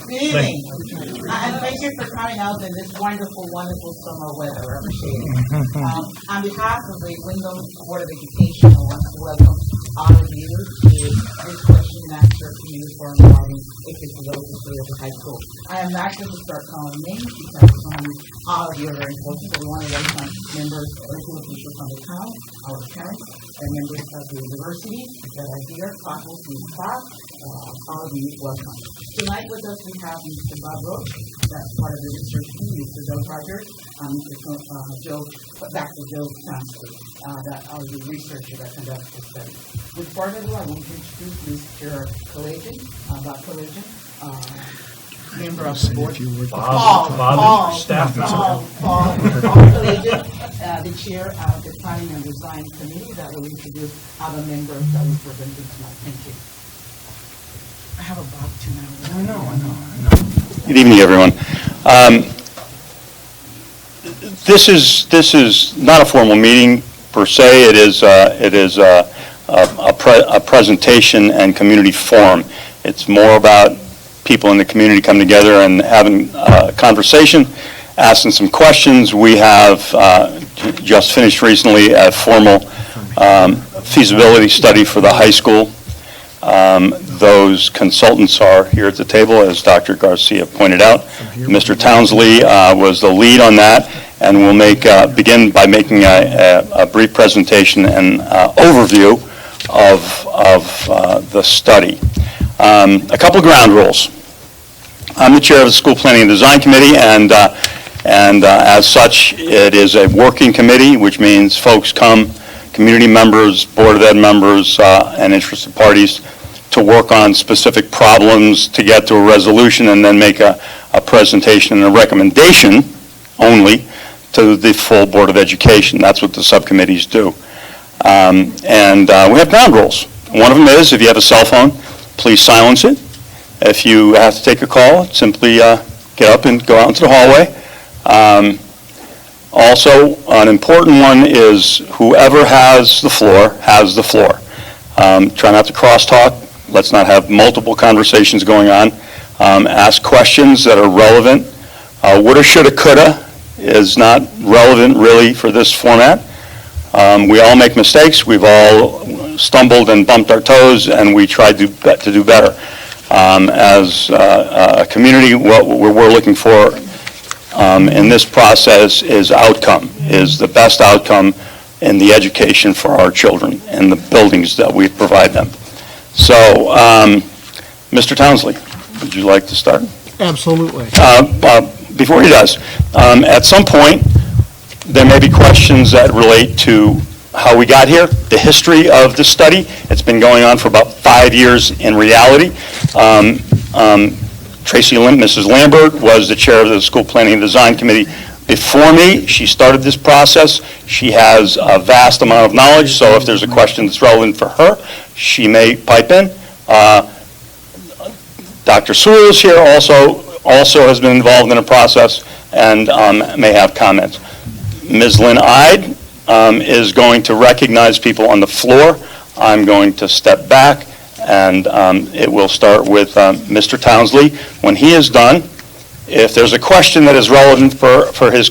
Good evening, and thank you for coming out in this wonderful, wonderful summer weather. I appreciate it. On behalf of the Windham Board of Education, I want to welcome all of you to this question and answer community forum regarding feasibility of the high school. I am not going to start calling names because all of you are very important, so we want to welcome members or teachers from the town, our parents, and members of the university that are here, faculty and staff. All of you, welcome. Tonight with us we have Mr. Bob Roach, that's part of the research team, Mr. Doug Rogers, Dr. Joe Johnson, that are the researchers that conduct the study. With further ado, I want to introduce Mr. Collagen, Bob Collagen, member of the board. Paul Collagen, the chair of the Planning and Design Committee that will introduce other members that will present tonight. Thank you. I have a Bob too now. I know. Good evening, everyone. This is not a formal meeting per se. It is a presentation and community forum. It's more about people in the community coming together and having a conversation, asking some questions. We have just finished recently a formal feasibility study for the high school. Those consultants are here at the table, as Dr. Garcia pointed out. Mr. Townsley was the lead on that, and we'll begin by making a brief presentation and overview of the study. A couple of ground rules. I'm the chair of the School Planning and Design Committee, and as such, it is a working committee, which means folks come, community members, Board of Ed members, and interested parties, to work on specific problems to get to a resolution and then make a presentation and a recommendation only to the full Board of Education. That's what the subcommittees do. And we have ground rules. One of them is, if you have a cell phone, please silence it. If you have to take a call, simply get up and go out into the hallway. Also, an important one is whoever has the floor has the floor. Try not to crosstalk. Let's not have multiple conversations going on. Ask questions that are relevant. Woulda, shoulda, coulda is not relevant really for this format. We all make mistakes. We've all stumbled and bumped our toes, and we tried to do better. As a community, what we're looking for in this process is the best outcome in the education for our children and the buildings that we provide them. So, Mr. Townsley, would you like to start? Absolutely. Before he does, at some point, there may be questions that relate to how we got here, the history of the study. It's been going on for about 5 years in reality. Mrs. Lambert was the chair of the School Planning and Design Committee before me. She started this process. She has a vast amount of knowledge, so if there's a question that's relevant for her, she may pipe in. Dr. Sewell is here, also has been involved in the process and may have comments. Ms. Lynn Ide is going to recognize people on the floor. I'm going to step back, and it will start with Mr. Townsley. When he is done, if there's a question that is relevant for his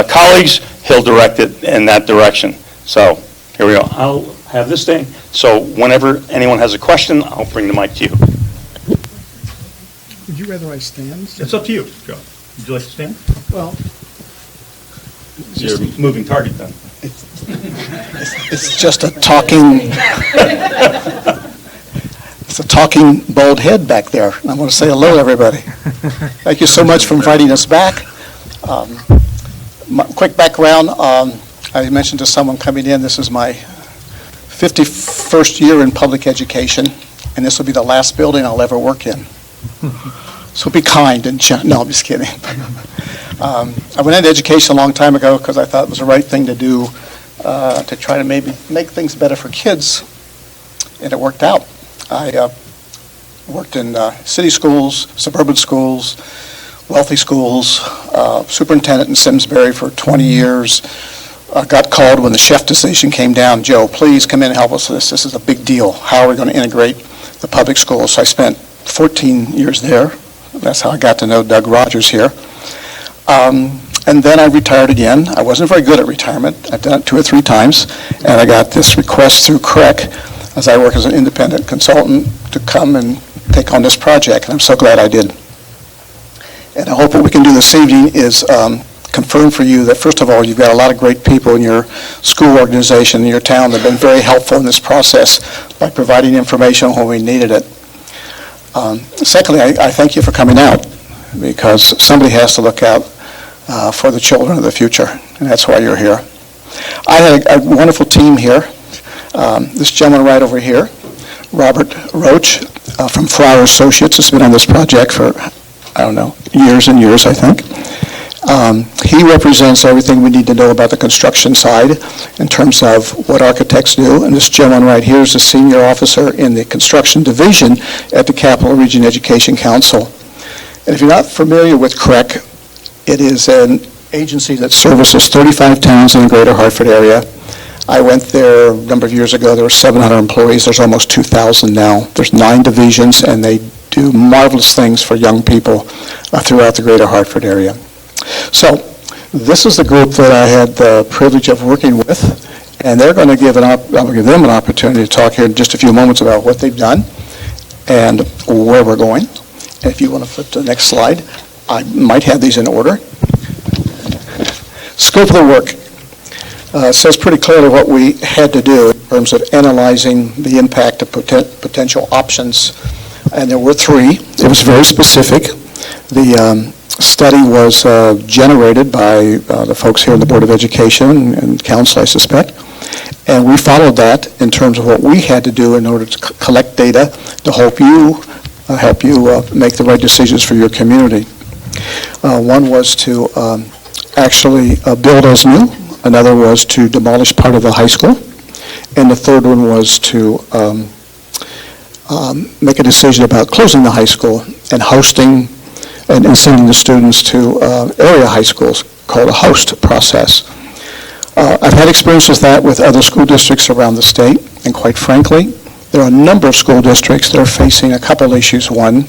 colleagues, he'll direct it in that direction. So here we go. I'll have this thing. So whenever anyone has a question, I'll bring the mic to you. Would you rather I stand? It's up to you, Joe. Would you like to stand? Well, You're a moving target then. It's just a talking, it's a talking bald head back there. I want to say hello, everybody. Thank you so much for inviting us back. Quick background, I mentioned to someone coming in, this is my 51st year in public education, and this will be the last building I'll ever work in. So be kind and no, I'm just kidding. I went into education a long time ago because I thought it was the right thing to do to try to maybe make things better for kids, and it worked out. I worked in city schools, suburban schools, wealthy schools, superintendent in Simsbury for 20 years. Got called when the chef decision came down, Joe, please come in and help us with this. This is a big deal. How are we going to integrate the public schools? So I spent 14 years there. That's how I got to know Doug Rogers here. And then I retired again. I wasn't very good at retirement. I've done it 2 or 3 times. And I got this request through CREC, as I work as an independent consultant, to come and take on this project. And I'm so glad I did. And I hope what we can do this evening is confirm for you that, first of all, you've got a lot of great people in your school organization, in your town, that have been very helpful in this process by providing information when we needed it. Secondly, I thank you for coming out, because somebody has to look out for the children of the future, and that's why you're here. I had a wonderful team here. This gentleman right over here, Robert Roach from Flower Associates, has been on this project for, I don't know, years and years, I think. He represents everything we need to know about the construction side in terms of what architects do. And this gentleman right here is a senior officer in the construction division at the Capital Region Education Council. And if you're not familiar with CREC, it is an agency that services 35 towns in the greater Hartford area. I went there a number of years ago. There were 700 employees. There's almost 2,000 now. There's 9 divisions, and they do marvelous things for young people throughout the greater Hartford area. So this is the group that I had the privilege of working with, and they're going to I'll give them an opportunity to talk here in just a few moments about what they've done and where we're going. And if you want to flip to the next slide, I might have these in order. Scope of the work says pretty clearly what we had to do in terms of analyzing the impact of potential options, and there were 3. It was very specific. The study was generated by the folks here in the Board of Education and Council, I suspect, and we followed that in terms of what we had to do in order to collect data to help you make the right decisions for your community. One was to actually build as new. Another was to demolish part of the high school. And the third one was to make a decision about closing the high school and hosting and sending the students to area high schools, called a host process. I've had experience with that with other school districts around the state, and quite frankly, there are a number of school districts that are facing a couple issues. One,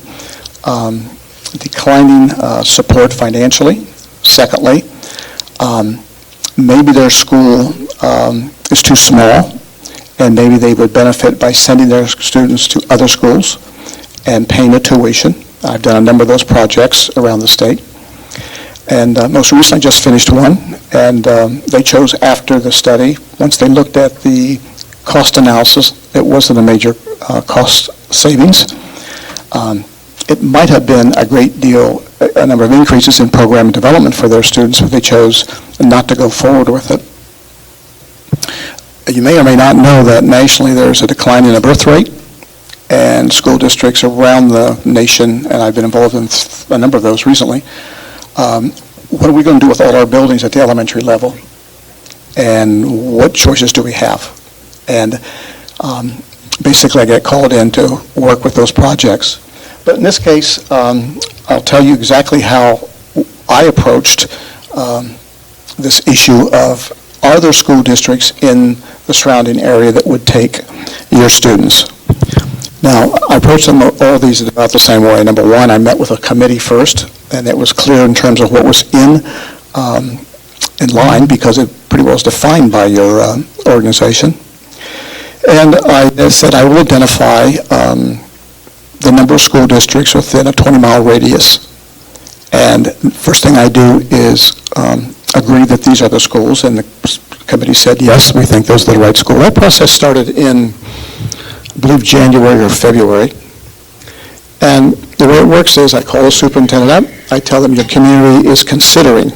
declining support financially. Secondly, maybe their school is too small, and maybe they would benefit by sending their students to other schools and paying a tuition. I've done a number of those projects around the state. And most recently, I just finished one, and they chose after the study, once they looked at the cost analysis, it wasn't a major cost savings. It might have been a great deal, a number of increases in program development for their students if they chose not to go forward with it. You may or may not know that nationally there's a decline in the birth rate, and school districts around the nation, and I've been involved in a number of those recently, what are we going to do with all our buildings at the elementary level? And what choices do we have? And basically I get called in to work with those projects. But in this case, I'll tell you exactly how I approached this issue of, are there school districts in the surrounding area that would take your students? Now, I approached them all these about the same way. Number one, I met with a committee first, and it was clear in terms of what was in line, because it pretty well is defined by your organization. And I said I will identify the number of school districts within a 20-mile radius. And first thing I do is agree that these are the schools, and the committee said, yes, we think those are the right schools. That process started in, I believe, January or February. And the way it works is I call the superintendent up. I tell them your community is considering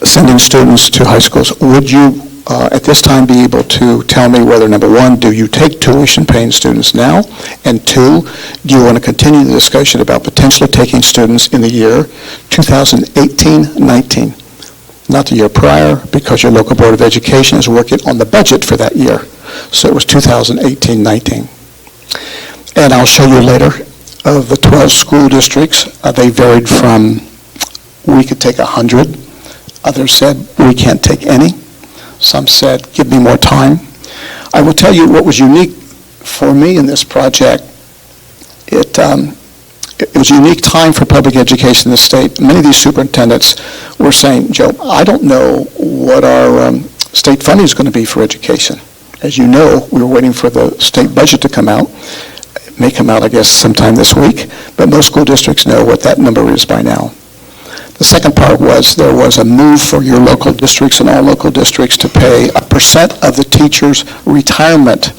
sending students to high schools. Would you, at this time, be able to tell me whether, number one, do you take tuition-paying students now? And two, do you want to continue the discussion about potentially taking students in the year 2018-19? Not the year prior, because your local Board of Education is working on the budget for that year. So it was 2018-19. And I'll show you later, of the 12 school districts, they varied from, we could take 100. Others said, we can't take any. Some said, give me more time. I will tell you what was unique for me in this project it was a unique time for public education in the state. Many of these superintendents were saying, Joe, I don't know what our state funding is going to be for education. As you know, we were waiting for the state budget to come out. It may come out, I guess, sometime this week, but most school districts know what that number is by now. The second part was there was a move for your local districts and all local districts to pay 1% of the teacher's retirement.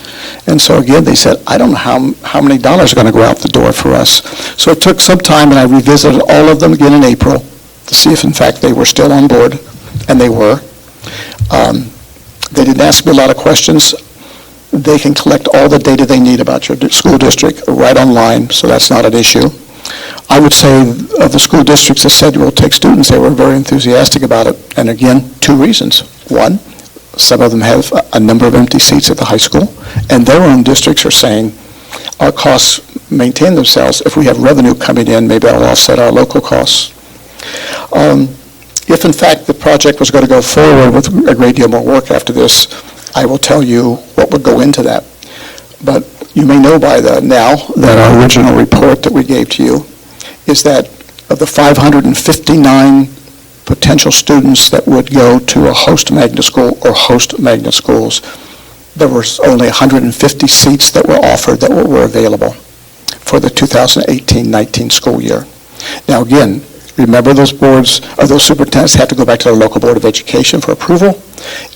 And so again, they said, I don't know how many dollars are going to go out the door for us. So it took some time, and I revisited all of them again in April to see if, in fact, they were still on board, and they were. They didn't ask me a lot of questions. They can collect all the data they need about your school district right online, so that's not an issue. I would say of the school districts that said we'll take students, they were very enthusiastic about it. And again, two reasons. One, some of them have a number of empty seats at the high school, and their own districts are saying our costs maintain themselves. If we have revenue coming in, maybe that'll offset our local costs. If in fact the project was going to go forward with a great deal more work after this, I will tell you what would go into that. But you may know by now that our original report that we gave to you is that of the 559 potential students that would go to a host magnet school or host magnet schools, there was only 150 seats that were offered that were available for the 2018-19 school year. Now again, remember those boards, or those superintendents have to go back to their local board of education for approval.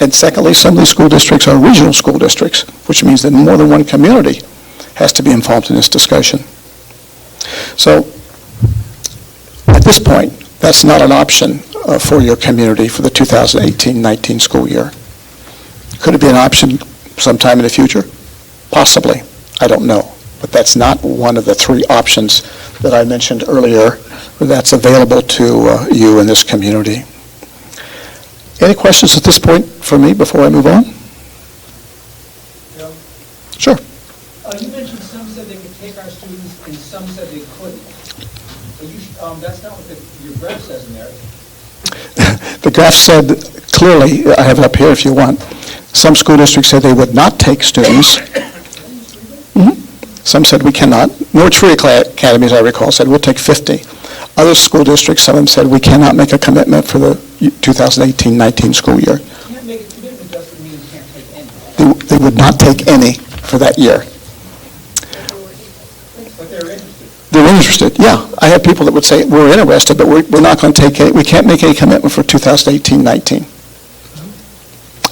And secondly, some of these school districts are regional school districts, which means that more than one community has to be involved in this discussion. So at this point, that's not an option for your community for the 2018-19 school year. Could it be an option sometime in the future? Possibly. I don't know. But that's not one of the three options that I mentioned earlier that's available to you in this community. Any questions at this point for me before I move on? Yeah. Sure. You mentioned some said they could take our students and some said they couldn't. That's not what your graph says in there. The graph said clearly, I have it up here if you want, some school districts said they would not take students. Some said we cannot. Norwich Free Academy, as I recall, said we'll take 50. Other school districts, some of them said we cannot make a commitment for the 2018-19 school year. You can't make a commitment doesn't mean you can't take any. They would not take any for that year. But they're interested. They're interested, yeah. I have people that would say, we're interested, but we're not going to take any, we can't make any commitment for 2018-19.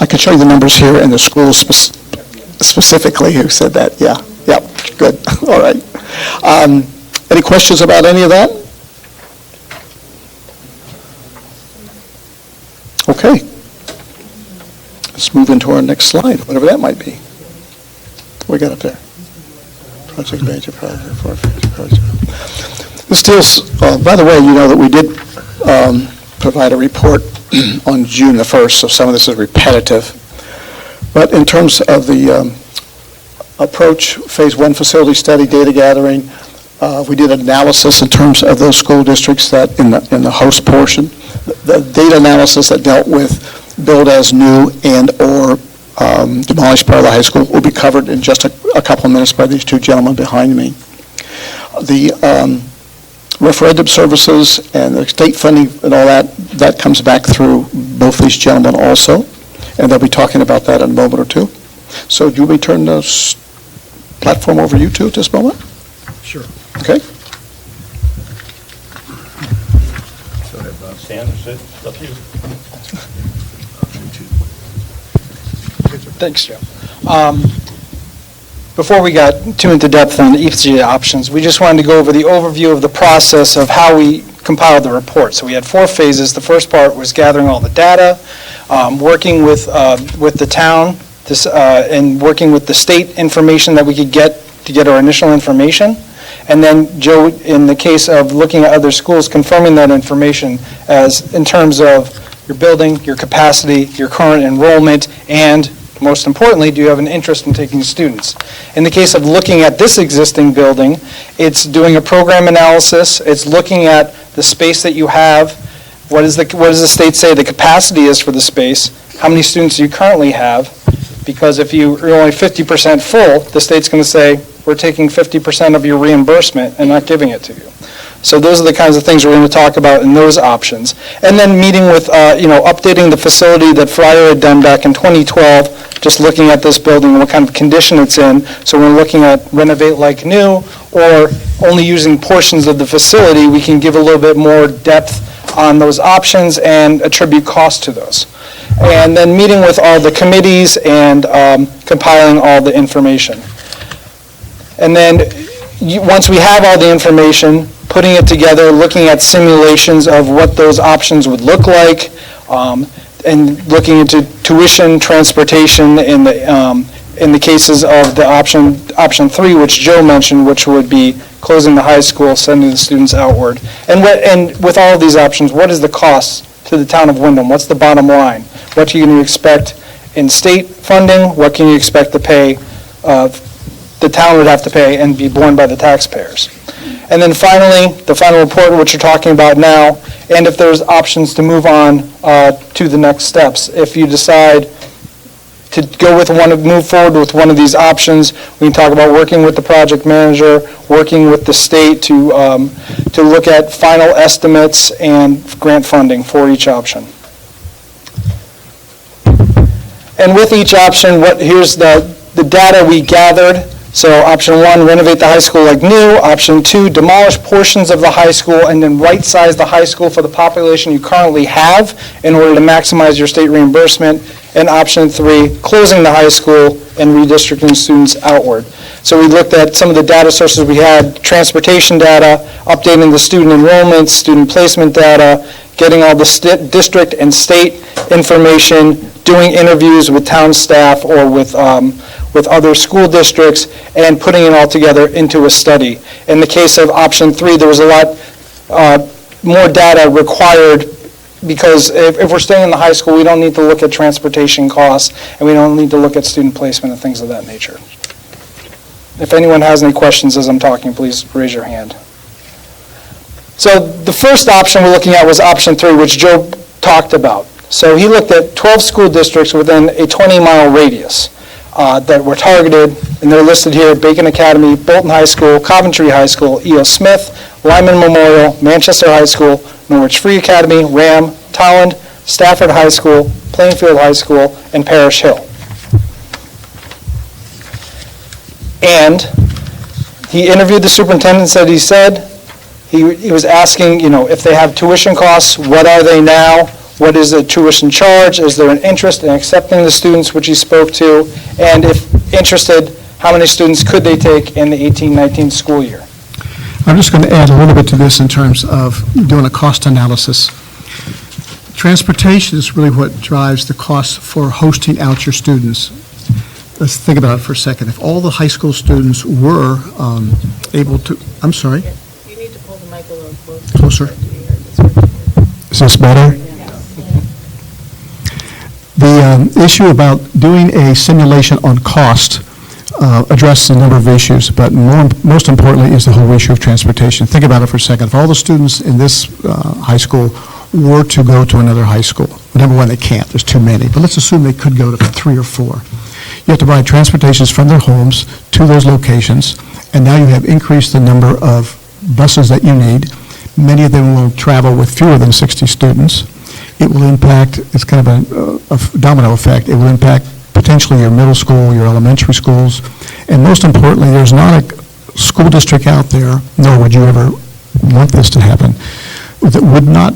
I can show you the numbers here and the schools specifically who said that, yeah. Yep, good, all right. Any questions about any of that? Okay. Let's move into our next slide, whatever that might be. What we got up there? Project major project for future project. This deals, by the way, you know that we did provide a report on June the 1st, so some of this is repetitive. But in terms of the approach, phase one facility study, data gathering, we did an analysis in terms of those school districts that in the host portion. The data analysis that dealt with build as new and or demolished part of the high school will be covered in just a couple of minutes by these two gentlemen behind me. The referendum services and the state funding and all that comes back through both these gentlemen also, and they'll be talking about that in a moment or two. So do we turn the platform over to you two at this moment? Sure. Okay. Stand or sit, it's up to you. Thanks, Joe. Before we got too into depth on each of the options, we just wanted to go over the overview of the process of how we compiled the report. So we had 4 phases. The first part was gathering all the data, working with the town, and working with the state information that we could get to get our initial information. And then, Joe, in the case of looking at other schools, confirming that information as in terms of your building, your capacity, your current enrollment, and most importantly, do you have an interest in taking students? In the case of looking at this existing building, it's doing a program analysis. It's looking at the space that you have. What does the state say the capacity is for the space? How many students do you currently have? Because if you're only 50% full, the state's going to say, we're taking 50% of your reimbursement and not giving it to you. So those are the kinds of things we're going to talk about in those options. And then meeting with, updating the facility that Fryer had done back in 2012, just looking at this building and what kind of condition it's in. So when we're looking at renovate like new or only using portions of the facility, we can give a little bit more depth on those options and attribute cost to those. And then meeting with all the committees and compiling all the information. And then once we have all the information, putting it together, looking at simulations of what those options would look like, and looking into tuition, transportation in the cases of the option 3, which Joe mentioned, which would be closing the high school, sending the students outward. And with all of these options, what is the cost to the town of Windham? What's the bottom line? What can you expect in state funding? What can you expect to pay, the town would have to pay and be borne by the taxpayers? And then finally, the final report, which you're talking about now, and if there's options to move on to the next steps. If you decide to move forward with one of these options, we can talk about working with the project manager, working with the state to look at final estimates and grant funding for each option. And with each option, here's the data we gathered. So option 1, renovate the high school like new. Option 2, demolish portions of the high school and then right-size the high school for the population you currently have in order to maximize your state reimbursement. And option 3, closing the high school and redistricting students outward. So we looked at some of the data sources we had, transportation data, updating the student enrollment, student placement data, getting all the district and state information, doing interviews with town staff or with other school districts, and putting it all together into a study. In the case of option 3, there was a lot more data required because if we're staying in the high school, we don't need to look at transportation costs, and we don't need to look at student placement and things of that nature. If anyone has any questions as I'm talking, please raise your hand. So the first option we're looking at was option 3, which Joe talked about. So he looked at 12 school districts within a 20-mile radius that were targeted, and they're listed here: Bacon Academy, Bolton High School, Coventry High School, E.O. Smith, Lyman Memorial, Manchester High School, Norwich Free Academy, Ram, Towland, Stafford High School, Plainfield High School, and Parish Hill. And he interviewed the superintendents that he said. He was asking, if they have tuition costs, what are they now? What is the tuition charge? Is there an interest in accepting the students, which he spoke to? And if interested, how many students could they take in the 18-19 school year? I'm just going to add a little bit to this in terms of doing a cost analysis. Transportation is really what drives the cost for hosting out your students. Let's think about it for a second. If all the high school students were able to, I'm sorry? You need to pull the mic a little closer. Is this better? The issue about doing a simulation on cost addresses a number of issues, but most importantly is the whole issue of transportation. Think about it for a second. If all the students in this high school were to go to another high school, number one, they can't. There's too many. But let's assume they could go to 3 or 4. You have to provide transportations from their homes to those locations, and now you have increased the number of buses that you need. Many of them will travel with fewer than 60 students. It will impact, it's kind of a domino effect, it will impact potentially your middle school, your elementary schools, and most importantly, there's not a school district out there, nor would you ever want this to happen, that would not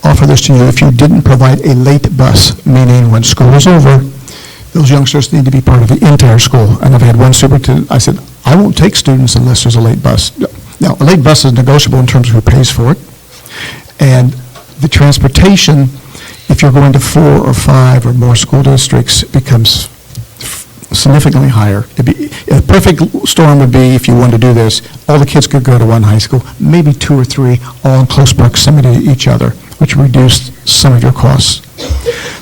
offer this to you if you didn't provide a late bus, meaning when school is over, those youngsters need to be part of the entire school. And I've had one superintendent, I said, I won't take students unless there's a late bus. Now, a late bus is negotiable in terms of who pays for it, and the transportation, if you're going to 4 or 5 or more school districts, becomes significantly higher. A perfect storm would be, if you wanted to do this, all the kids could go to one high school, maybe 2 or 3, all in close proximity to each other, which reduced some of your costs.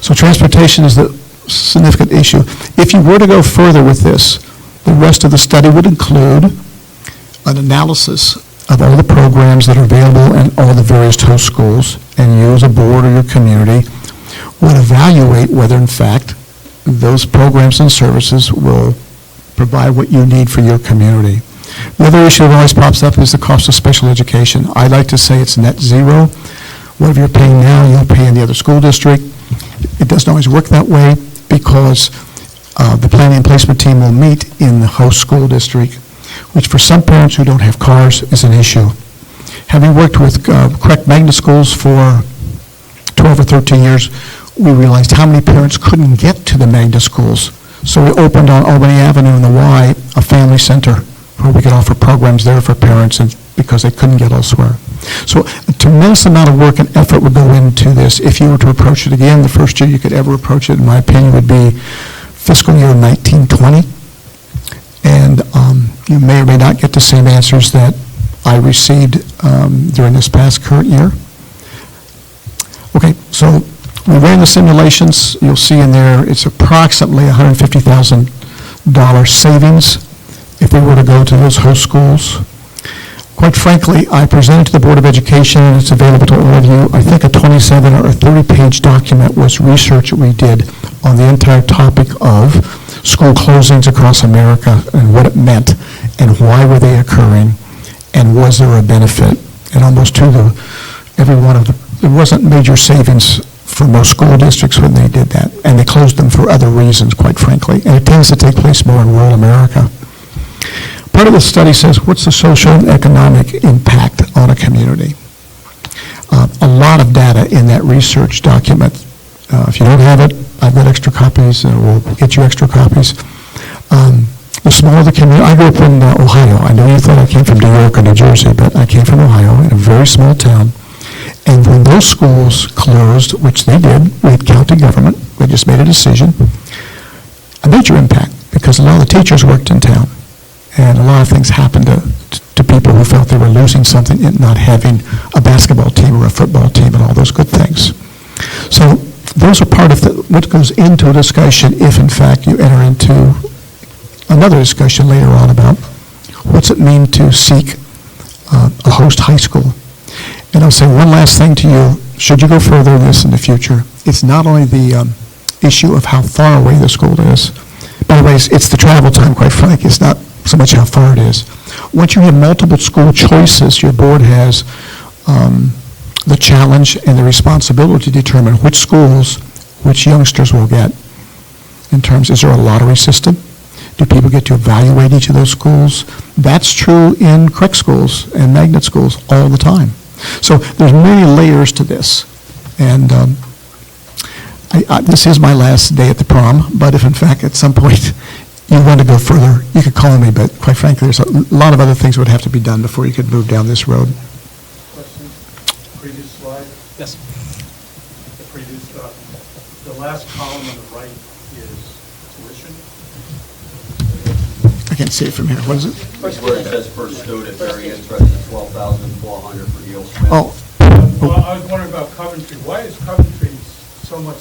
So transportation is the significant issue. If you were to go further with this, the rest of the study would include an analysis of all the programs that are available in all the various host schools, and you as a board or your community would evaluate whether in fact those programs and services will provide what you need for your community. The other issue that always pops up is the cost of special education. I like to say it's net zero. Whatever you're paying now, you'll pay in the other school district. It doesn't always work that way because the planning and placement team will meet in the host school district, which for some parents who don't have cars is an issue. Having worked with correct magnet schools for 12 or 13 years, we realized how many parents couldn't get to the magnet schools. So we opened on Albany Avenue in the Y a family center where we could offer programs there for parents and because they couldn't get elsewhere. So a tremendous amount of work and effort would go into this. If you were to approach it again, the first year you could ever approach it, in my opinion, would be fiscal year 1920. And you may or may not get the same answers that I received during this past current year. Okay, so we ran the simulations. You'll see in there it's approximately $150,000 savings if we were to go to those host schools. Quite frankly, I presented to the Board of Education, and it's available to all of you. I think a 27 or a 30-page document was research that we did on the entire topic of school closings across America and what it meant and why were they occurring and was there a benefit. And almost to every one of them, there wasn't major savings for most school districts when they did that, and they closed them for other reasons, quite frankly. And it tends to take place more in rural America. Part of the study says, what's the social and economic impact on a community? A lot of data in that research document. If you don't have it, I've got extra copies, and we'll get you extra copies. The smaller the community, I grew up in Ohio. I know you thought I came from New York or New Jersey, but I came from Ohio in a very small town. And when those schools closed, which they did, we had county government, they just made a decision, a major impact, because a lot of the teachers worked in town. And a lot of things happened to people who felt they were losing something in not having a basketball team or a football team and all those good things. So those are part of what goes into a discussion if, in fact, you enter into another discussion later on about what's it mean to seek a host high school. And I'll say one last thing to you. Should you go further in this in the future, it's not only the issue of how far away the school is. By the way, it's the travel time, quite frankly. It's not so much how far it is. Once you have multiple school choices, your board has the challenge and the responsibility to determine which schools, which youngsters will get. In terms, is there a lottery system? Do people get to evaluate each of those schools? That's true in correct schools and magnet schools all the time. So there's many layers to this. And this is my last day at the prom, but if in fact at some point you want to go further, you could call me, but quite frankly, there's a lot of other things that would have to be done before you could move down this road. Question, previous slide, Yes. the previous, the last column on the right is tuition. I can't see it from here. What is it? Where it says per student, very interesting, 12,400 for Neil Smith. Oh, Well, I was wondering about Coventry. Why is Coventry so much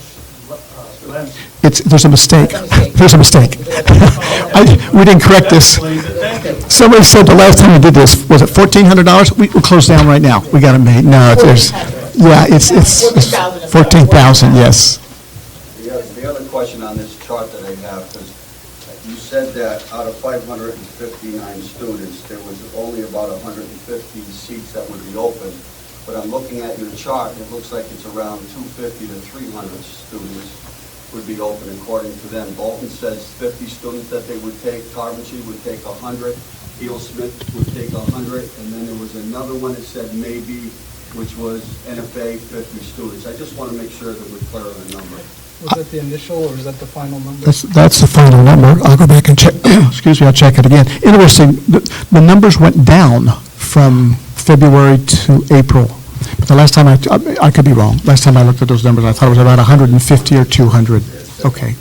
less? there's a mistake. There's a mistake. We didn't correct this. Somebody said the last time we did this, was it $1,400? We'll close down right now. We got it made. No, it's 14,000, yes. The other question on this chart that I have, because you said that out of 559 students, there was only about 150 seats that would be open. But I'm looking at your chart, it looks like it's around 250 to 300 students would be open according to them. Bolton says 50 students that they would take, Coventry would take 100, Neil Smith would take 100, and then there was another one that said maybe, which was NFA 50 students. I just want to make sure that we're clear on the number. Was that the initial or is that the final number? That's the final number. I'll go back and check. Excuse me, I'll check it again. Interesting, the numbers went down from February to April. But the last time I could be wrong. Last time I looked at those numbers, I thought it was about 150 or 200. Okay.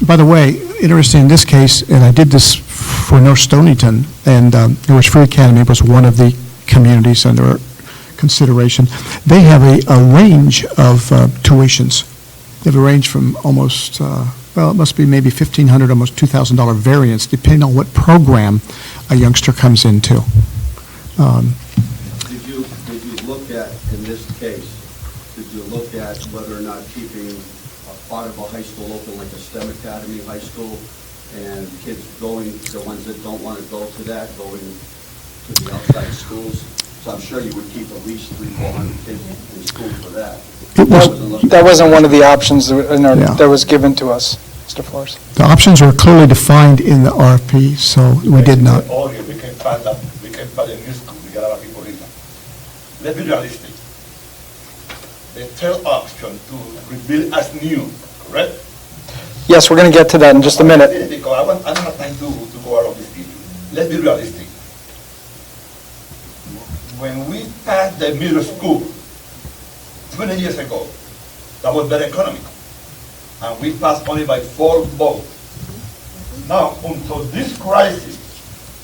By the way, interesting in this case, and I did this for North Stonington, and Norwich Free Academy was one of the communities under consideration. They have a range of tuitions. They have a range from almost, it must be maybe $1,500, almost $2,000 variance, depending on what program a youngster comes into. Did you look at, in this case, did you look at whether or not keeping a part of a high school open, like a STEM academy high school, and kids going, the ones that don't want to go to that, going to the outside schools. So I'm sure you would keep at least 300-400 kids in school for that. That wasn't one of the options Yeah. that was given to us, Mr. Flores. The options are clearly defined in the RFP, so we did not. Oh, yeah, we can find that, we can find a new school, we got a lot of people in there. Let's be realistic. The third option to rebuild as new, correct? Yes, we're going to get to that in just a minute. Because I don't have time to go out of this issue. Let's be realistic. When we passed the middle school 20 years ago, that was very economical. And we passed only by 4 votes. Now, until this crisis,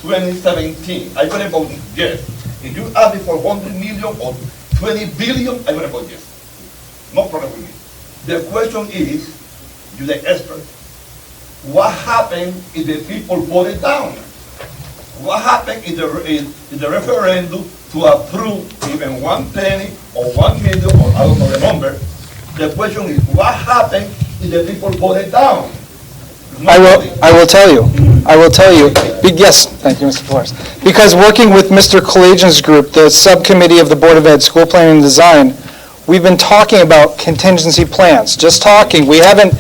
2017, I'm going to vote yes. If you ask me for 100 million or 20 billion, I'm going to vote yes. No problem with me. The question is, you're the expert. What happened if the people voted down? What happened in the referendum to approve even 1 penny or 1 million, or I don't know the number? The question is, what happened if the people voted down? I will tell you. Yes, thank you, Mr. Flores. Because working with Mr. Kalajian's group, the subcommittee of the Board of Ed, School Planning and Design, we've been talking about contingency plans, just talking. They haven't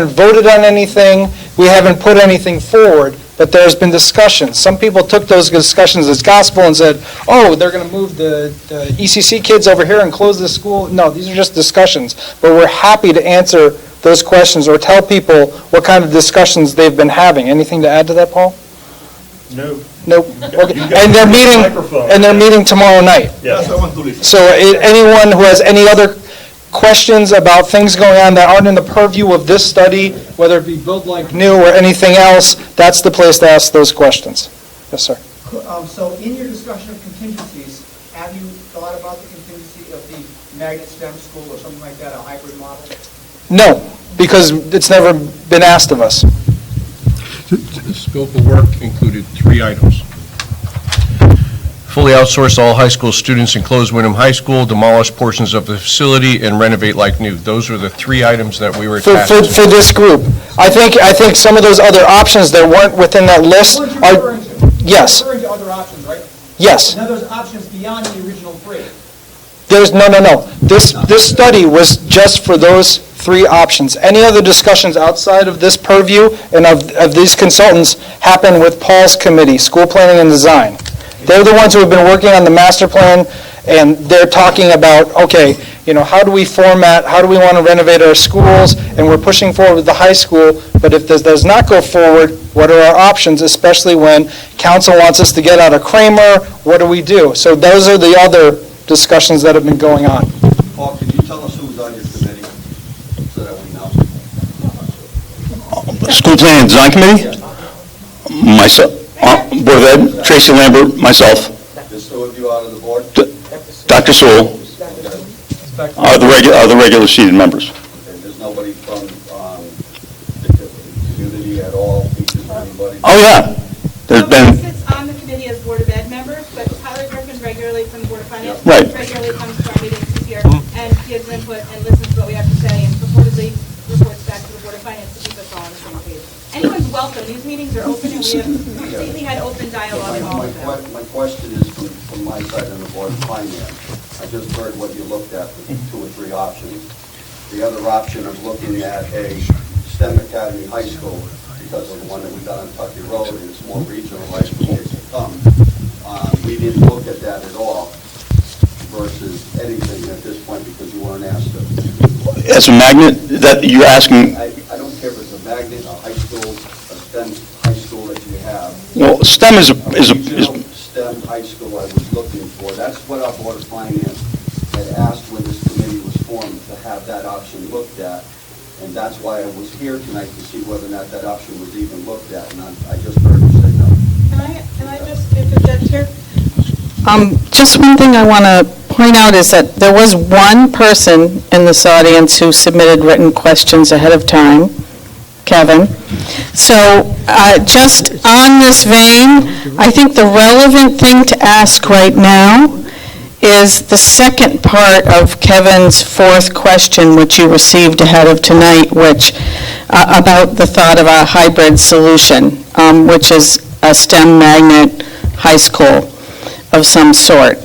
voted on anything, we haven't put anything forward, but there's been discussions. Some people took those discussions as gospel and said, oh, they're going to move the ECC kids over here and close the school. No, these are just discussions, but we're happy to answer those questions or tell people what kind of discussions they've been having. Anything to add to that, Paul? No. Nope. Okay. And they're meeting tomorrow night. Yes, I want to listen. So anyone who has any other questions about things going on that aren't in the purview of this study, whether it be Build Like New or anything else, that's the place to ask those questions. Yes, sir. So in your discussion of contingencies, have you thought about the contingency of the magnet STEM school or something like that, a hybrid model? No, because it's never been asked of us. The scope of work included 3 items. Fully outsource all high school students and close Windham High School, demolish portions of the facility, and renovate like new. Those are the 3 items that we were tasked with. For this group. I think some of those other options that weren't within that list What are, you're referring to? yes, You're referring to other options, right? yes. Now, there's options beyond the original 3. There's, no. This study was just for those 3 options. Any other discussions outside of this purview and of these consultants happen with Paul's committee, School Planning and Design. They're the ones who have been working on the master plan, and they're talking about, okay, how do we format, how do we want to renovate our schools, and we're pushing forward with the high school, but if this does not go forward, what are our options, especially when council wants us to get out of Kramer, what do we do? So those are the other discussions that have been going on. Paul, can you tell us who's on your committee so that we know? School Planning and Design Committee? Myself, Board of Ed, Tracy Lambert, myself, Just 2 of you out of the board? Dr. Sewell, are the regular seated members. Okay, there's nobody from the community at all, teachers, anybody? Oh, yeah. There's been, Nobody sits on the committee as Board of Ed members, but Tyler Griffin regularly from the Board of Finance. Right. Regularly comes to our meetings this year and gives input and listens to what we have to say and purportedly reports back to the Board of Finance to keep us all on the same page. Anyone's welcome. These meetings are open and we have completely had open dialogue in all of them. My question is from my side on the Board of Finance. I just heard what you looked at, the 2 or 3 options. The other option of looking at a STEM Academy High School, because of the one that we got on Tucky Road, and it's more regionalized for kids to come. We didn't look at that at all versus anything at this point because you weren't asked to. as a magnet, that you're asking, I don't care if it's a magnet, a high school, a STEM high school that you have. well, STEM is Regional STEM high school I was looking for. That's what our Board of Finance had asked when this committee was formed, to have that option looked at. And that's why I was here tonight, to see whether or not that option was even looked at. And I just heard you say no. Can I just interject here? Just one thing I want to point out is that there was one person in this audience who submitted written questions ahead of time, Kevin. So just on this vein, I think the relevant thing to ask right now is the second part of Kevin's 4th question, which you received ahead of tonight, which about the thought of a hybrid solution, which is a STEM magnet high school of some sort.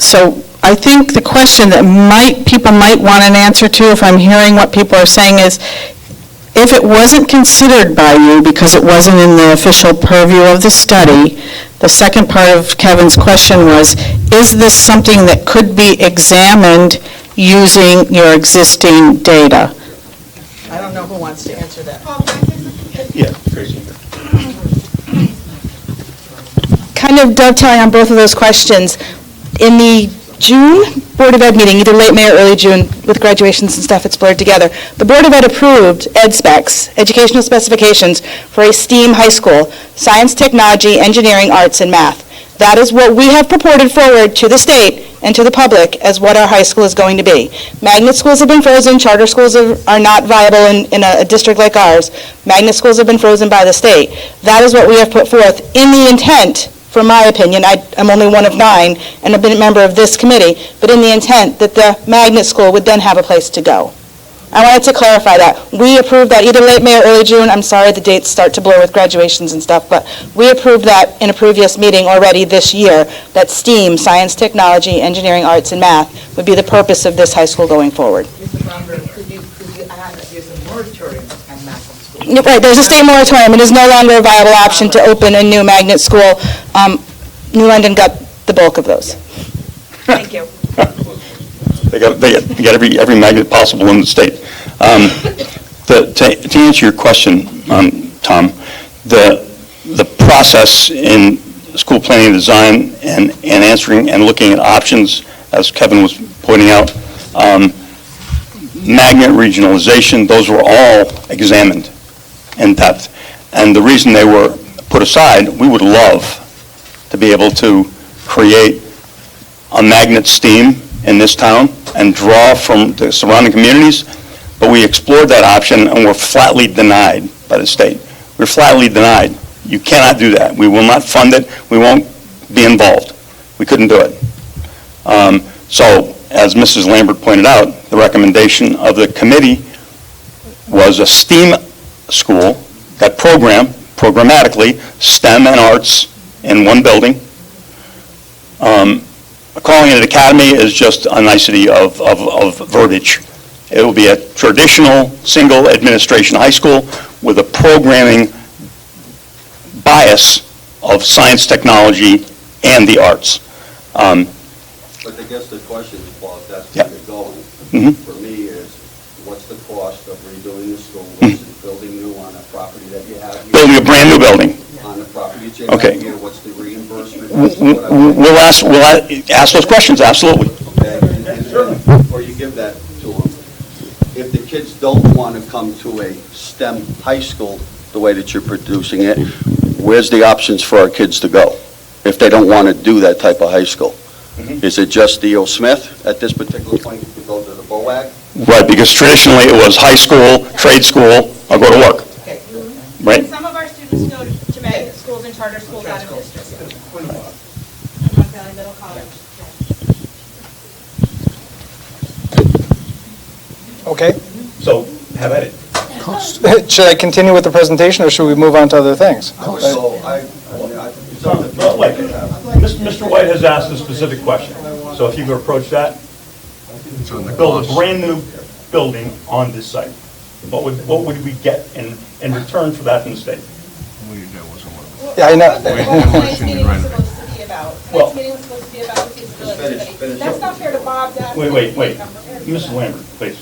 So I think the question that people might want an answer to, if I'm hearing what people are saying, is if it wasn't considered by you because it wasn't in the official purview of the study, the second part of Kevin's question was, is this something that could be examined using your existing data? I don't know who wants to answer that. Yeah, Tracy. Kind of dovetailing on both of those questions, in the June Board of Ed meeting, either late May or early June, with graduations and stuff, it's blurred together, the Board of Ed approved ed specs, educational specifications, for a STEAM high school, science, technology, engineering, arts, and math. That is what we have purported forward to the state and to the public as what our high school is going to be. Magnet schools have been frozen, charter schools are not viable in a district like ours. Magnet schools have been frozen by the state. That is what we have put forth in the intent, from my opinion, I'm only one of 9 and I've been a member of this committee, but in the intent that the magnet school would then have a place to go. I wanted to clarify that. We approved that either late May or early June. I'm sorry the dates start to blur with graduations and stuff, but we approved that in a previous meeting already this year, that STEAM, science, technology, engineering, arts, and math, would be the purpose of this high school going forward. Mr. Brownberg, could you add that there's a moratorium on magnet schools? Right, there's a state moratorium. It is no longer a viable option to open a new magnet school. New London got the bulk of those. Thank you. They got every magnet possible in the state. To answer your question, Tom, the process in school planning and design and answering and looking at options, as Kevin was pointing out, magnet regionalization, those were all examined in depth. And the reason they were put aside, we would love to be able to create a magnet STEAM in this town and draw from the surrounding communities, but we explored that option and were flatly denied by the state. We're flatly denied. You cannot do that. We will not fund it. We won't be involved. We couldn't do it. So, as Mrs. Lambert pointed out, the recommendation of the committee was a STEAM school that programmatically, STEM and arts in one building. Calling it an academy is just a nicety of verbiage. It will be a traditional single administration high school with a programming bias of science, technology, and the arts. But I guess the question is, Paul, if that's where you're going, for me is, what's the cost of redoing the school? What's it building new on a property that you have here? Building a brand new building. On the property that you Okay. have here, what's the reimbursement? We'll ask those questions, absolutely. Okay, or you give that to them. If the kids don't want to come to a STEM high school, the way that you're producing it, where's the options for our kids to go if they don't want to do that type of high school? Is it just D.O. Smith at this particular point to go to the BOAG? Right, because traditionally it was high school, trade school, or go to work. Right? And some of our students go to magnet schools and charter schools out of district. North Valley Middle College. Okay. So, have at it. Should I continue with the presentation, or should we move on to other things? Wait, Mr. White has asked a specific question, so if you could approach that. Build a brand new building on this site. What would we get in return for that from the state? Yeah, I know. Tonight's meeting was supposed to be about. Tonight's meeting was supposed to be about the feasibility study. That's not fair to Bob. Wait. Mrs. Lambert, please.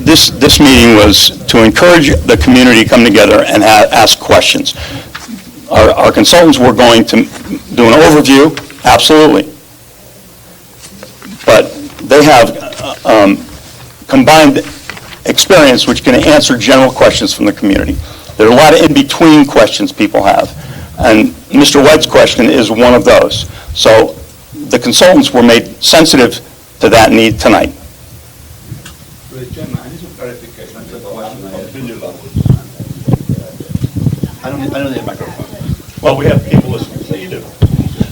This meeting was to encourage the community to come together and ask questions. Our consultants were going to do an overview, absolutely. But they have combined experience which can answer general questions from the community. There are a lot of in-between questions people have, and Mr. White's question is one of those. So the consultants were made sensitive to that need tonight. I don't need a microphone. Well, we have people listening, so you do.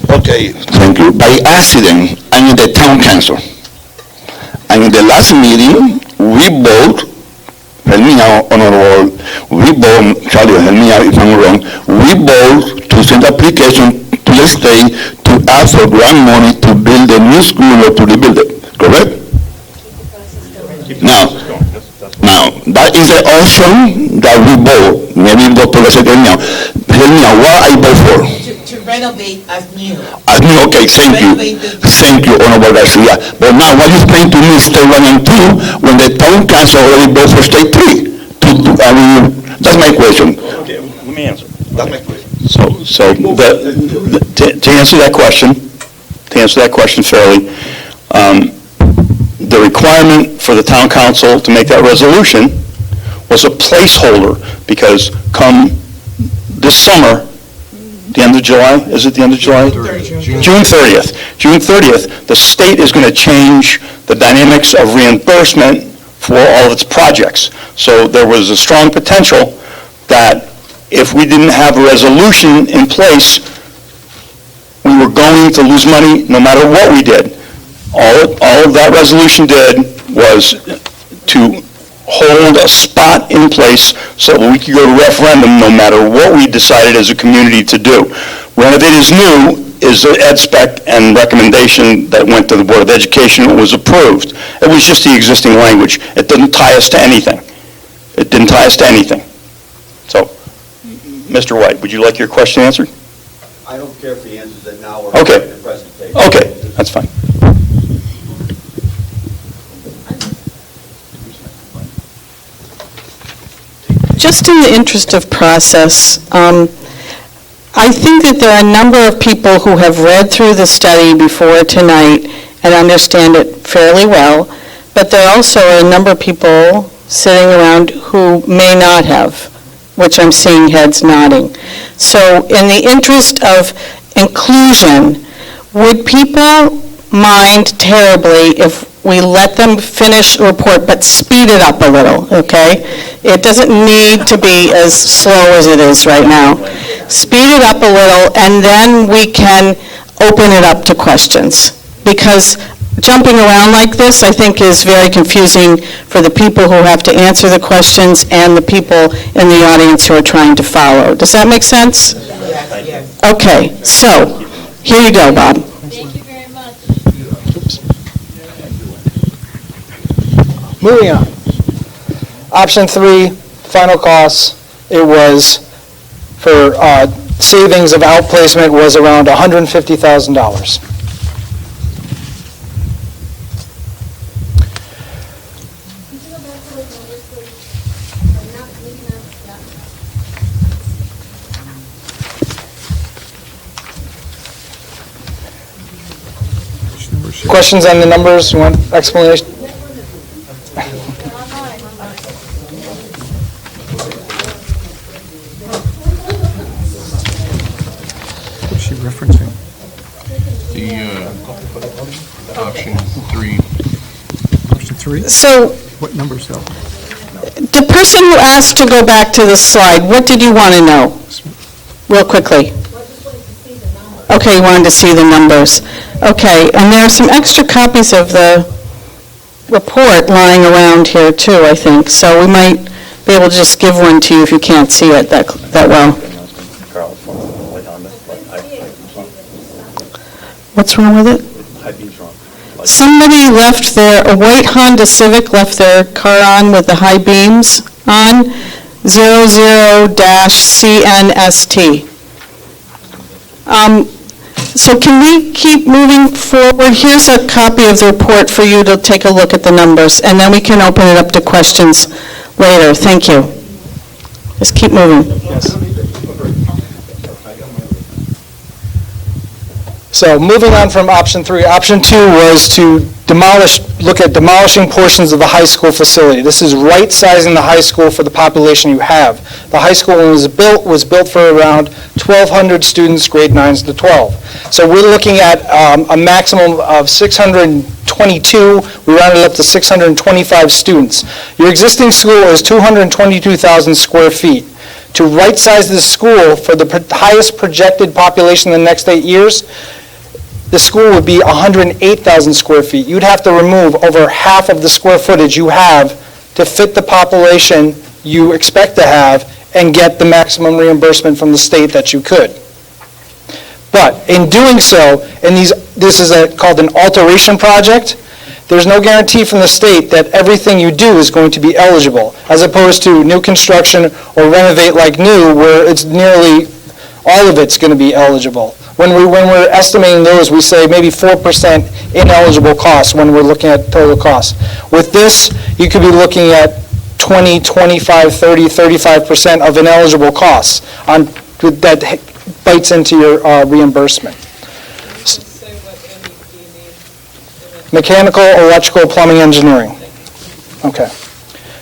Okay, thank you. By accident, I'm in the town council. And in the last meeting, we vote, help me out, Honorable, we vote, Charlie, help me out if I'm wrong, we vote to send application to the state to ask for grant money to build a new school or to rebuild it, correct? Now, that is an option that we vote. Maybe Dr. Garcia, help me out, what I vote for? To renovate as new. Okay, thank you. Thank you, Honorable Garcia. But now, what you explain to me, State 1 and 2, when the town council already voted for State 3? That's my question. Okay, let me answer. That's my question. To answer that question fairly, the requirement for the town council to make that resolution was a placeholder, because come this summer, the end of July, is it the end of July? June 30th. June 30th, the state is going to change the dynamics of reimbursement for all of its projects. So there was a strong potential that if we didn't have a resolution in place, we were going to lose money no matter what we did. All of that resolution did was to hold a spot in place so that we could go to referendum no matter what we decided as a community to do. Renovate is new is an ed spec and recommendation that went to the Board of Education. It was approved. It was just the existing language. It didn't tie us to anything. It didn't tie us to anything. So, Mr. White, would you like your question answered? I don't care if he answers it now or Okay. in the presentation. Okay, that's fine. Just in the interest of process, I think that there are a number of people who have read through the study before tonight and understand it fairly well, but there also are a number of people sitting around who may not have, which I'm seeing heads nodding. So in the interest of inclusion, would people mind terribly if we let them finish the report, but speed it up a little, okay? It doesn't need to be as slow as it is right now. Speed it up a little, and then we can open it up to questions. Because jumping around like this, I think, is very confusing for the people who have to answer the questions and the people in the audience who are trying to follow. Does that make sense? Yes. Okay, so, here you go, Bob. Thank you very much. Moving on. Option 3, final costs, it was for savings of outplacement was around $150,000. Questions on the numbers? You want explanation? What's she referencing? The option 3. Option 3? So, What numbers though? the person who asked to go back to the slide, what did you want to know? Real quickly. Okay, you wanted to see the numbers. Okay, and there are some extra copies of the report lying around here too, I think. So we might be able to just give one to you if you can't see it that well. What's wrong with it? Somebody left a white Honda Civic left their car on with the high beams on, 00-CNST. So can we keep moving forward? Here's a copy of the report for you to take a look at the numbers, and then we can open it up to questions later. Thank you. Just keep moving. Yes. So moving on from option 3, option 2 was to look at demolishing portions of the high school facility. This is right-sizing the high school for the population you have. The high school when it was built for around 1,200 students, grade 9s to 12. So we're looking at a maximum of 622. We rounded up to 625 students. Your existing school is 222,000 square feet. To right-size this school for the highest projected population in the next 8 years, the school would be 108,000 square feet. You'd have to remove over half of the square footage you have to fit the population you expect to have and get the maximum reimbursement from the state that you could. But in doing so, this is called an alteration project, there's no guarantee from the state that everything you do is going to be eligible, as opposed to new construction or renovate like new, where it's nearly all of it's going to be eligible. When we're estimating those, we say maybe 4% ineligible costs when we're looking at total costs. With this, you could be looking at 20, 25, 30, 35% of ineligible costs that bites into your reimbursement. Mechanical, electrical, plumbing, engineering. Okay.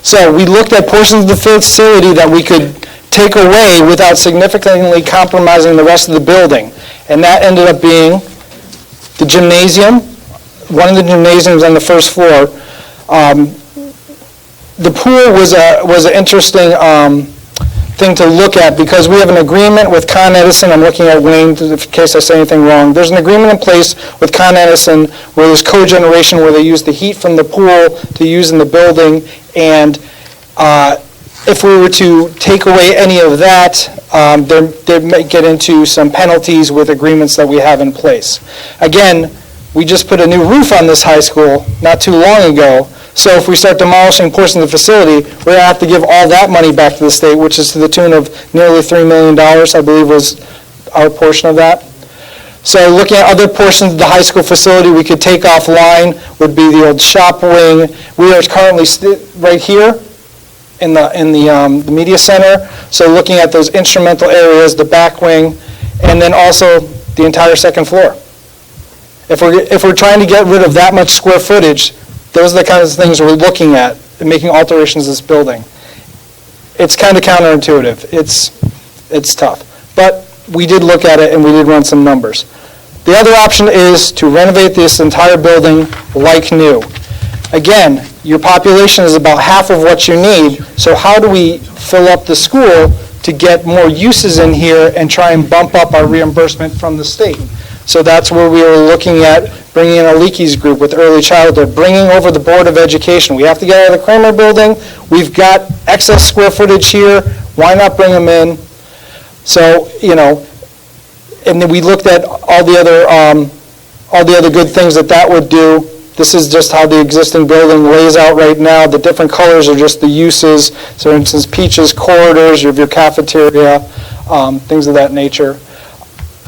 So we looked at portions of the facility that we could take away without significantly compromising the rest of the building. And that ended up being the gymnasium, one of the gymnasiums on the first floor. The pool was an interesting thing to look at because we have an agreement with Con Edison. I'm looking at Wayne in case I say anything wrong. There's an agreement in place with Con Edison where there's cogeneration where they use the heat from the pool to use in the building. And if we were to take away any of that, they may get into some penalties with agreements that we have in place. Again, we just put a new roof on this high school not too long ago. So if we start demolishing portions of the facility, we're going to have to give all that money back to the state, which is to the tune of nearly $3 million, I believe was our portion of that. So looking at other portions of the high school facility we could take offline would be the old shop wing. We are currently right here in the media center. So looking at those instrumental areas, the back wing, and then also the entire second floor. If we're trying to get rid of that much square footage, those are the kinds of things we're looking at in making alterations to this building. It's kind of counterintuitive. It's tough. But we did look at it and we did run some numbers. The other option is to renovate this entire building like new. Again, your population is about half of what you need, so how do we fill up the school to get more uses in here and try and bump up our reimbursement from the state? So that's where we were looking at bringing in a Leakey's group with early childhood, bringing over the Board of Education. We have to get out of the Kramer building. We've got excess square footage here. Why not bring them in? So, and then we looked at all the other good things that would do. This is just how the existing building lays out right now. The different colors are just the uses. So, for instance, Peaches corridors, you have your cafeteria, things of that nature.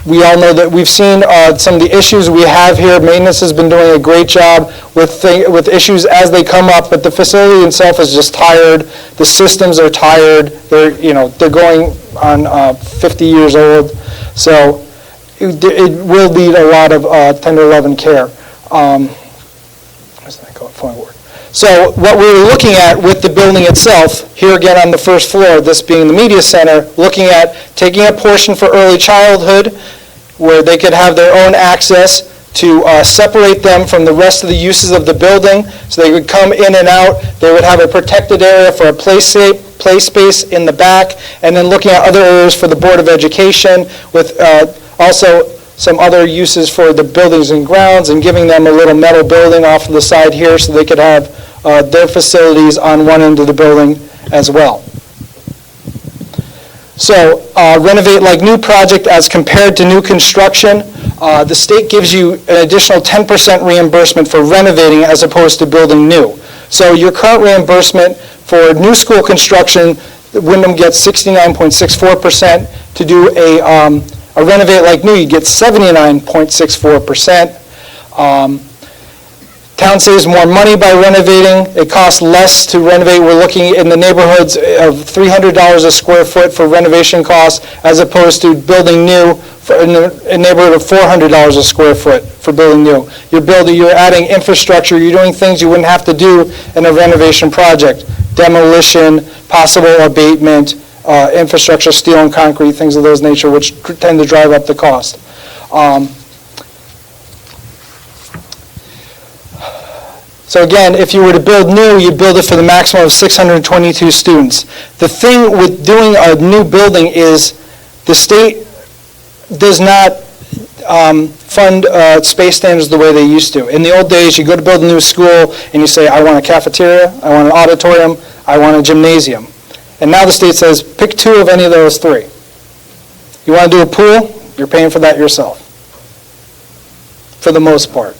We all know that we've seen some of the issues we have here. Maintenance has been doing a great job with issues as they come up, but the facility itself is just tired. The systems are tired. They're going on 50 years old. So it will need a lot of tender love and care. So what we were looking at with the building itself, here again on the first floor, this being the media center, looking at taking a portion for early childhood where they could have their own access to separate them from the rest of the uses of the building so they would come in and out. They would have a protected area for a play space in the back, and then looking at other areas for the Board of Education with also some other uses for the buildings and grounds and giving them a little metal building off to the side here so they could have their facilities on one end of the building as well. So renovate like new project as compared to new construction. The state gives you an additional 10% reimbursement for renovating as opposed to building new. So your current reimbursement for new school construction, Windham gets 69.64%. To do a renovate like new, you get 79.64%. Town saves more money by renovating. It costs less to renovate. We're looking in the neighborhoods of $300 a square foot for renovation costs as opposed to building new in a neighborhood of $400 a square foot for building new. You're adding infrastructure. You're doing things you wouldn't have to do in a renovation project. Demolition, possible abatement, infrastructure, steel and concrete, things of those nature, which tend to drive up the cost. So again, if you were to build new, you build it for the maximum of 622 students. The thing with doing a new building is the state does not fund space standards the way they used to. In the old days, you go to build a new school, and you say, I want a cafeteria, I want an auditorium, I want a gymnasium. And now the state says, pick two of any of those three. You want to do a pool? You're paying for that yourself, for the most part.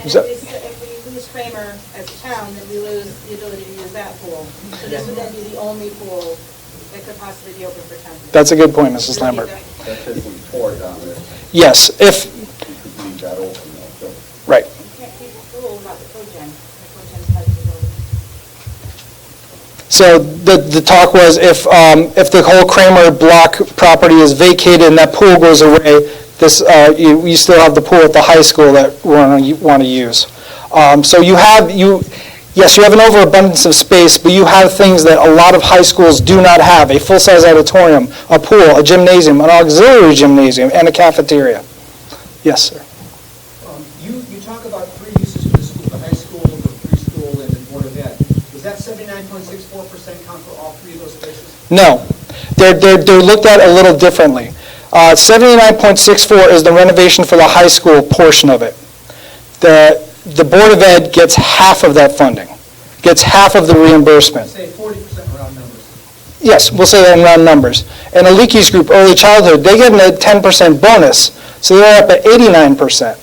And if we lose Kramer as a town, then we lose the ability to use that pool. So this would then be the only pool that could possibly be open for town. That's a good point, Mrs. Lambert. That's if we tore down there. Yes, if, You could leave that open though, so. right. You can't keep the pool without the cogen. The cogen's part of the building. So the talk was if the whole Kramer block property is vacated and that pool goes away, this, you still have the pool at the high school that we want to use. So yes, you have an overabundance of space, but you have things that a lot of high schools do not have: a full-size auditorium, a pool, a gymnasium, an auxiliary gymnasium, and a cafeteria. Yes, sir. You talk about three uses for the school, the high school, the preschool, and the Board of Ed. Does that 79.64% count for all three of those spaces? No. They're looked at a little differently. 79.64 is the renovation for the high school portion of it. The Board of Ed gets half of that funding, gets half of the reimbursement. Say 40% round numbers. Yes, we'll say that in round numbers. And Aliki's group, early childhood, they get a 10% bonus, so they're up at 89%.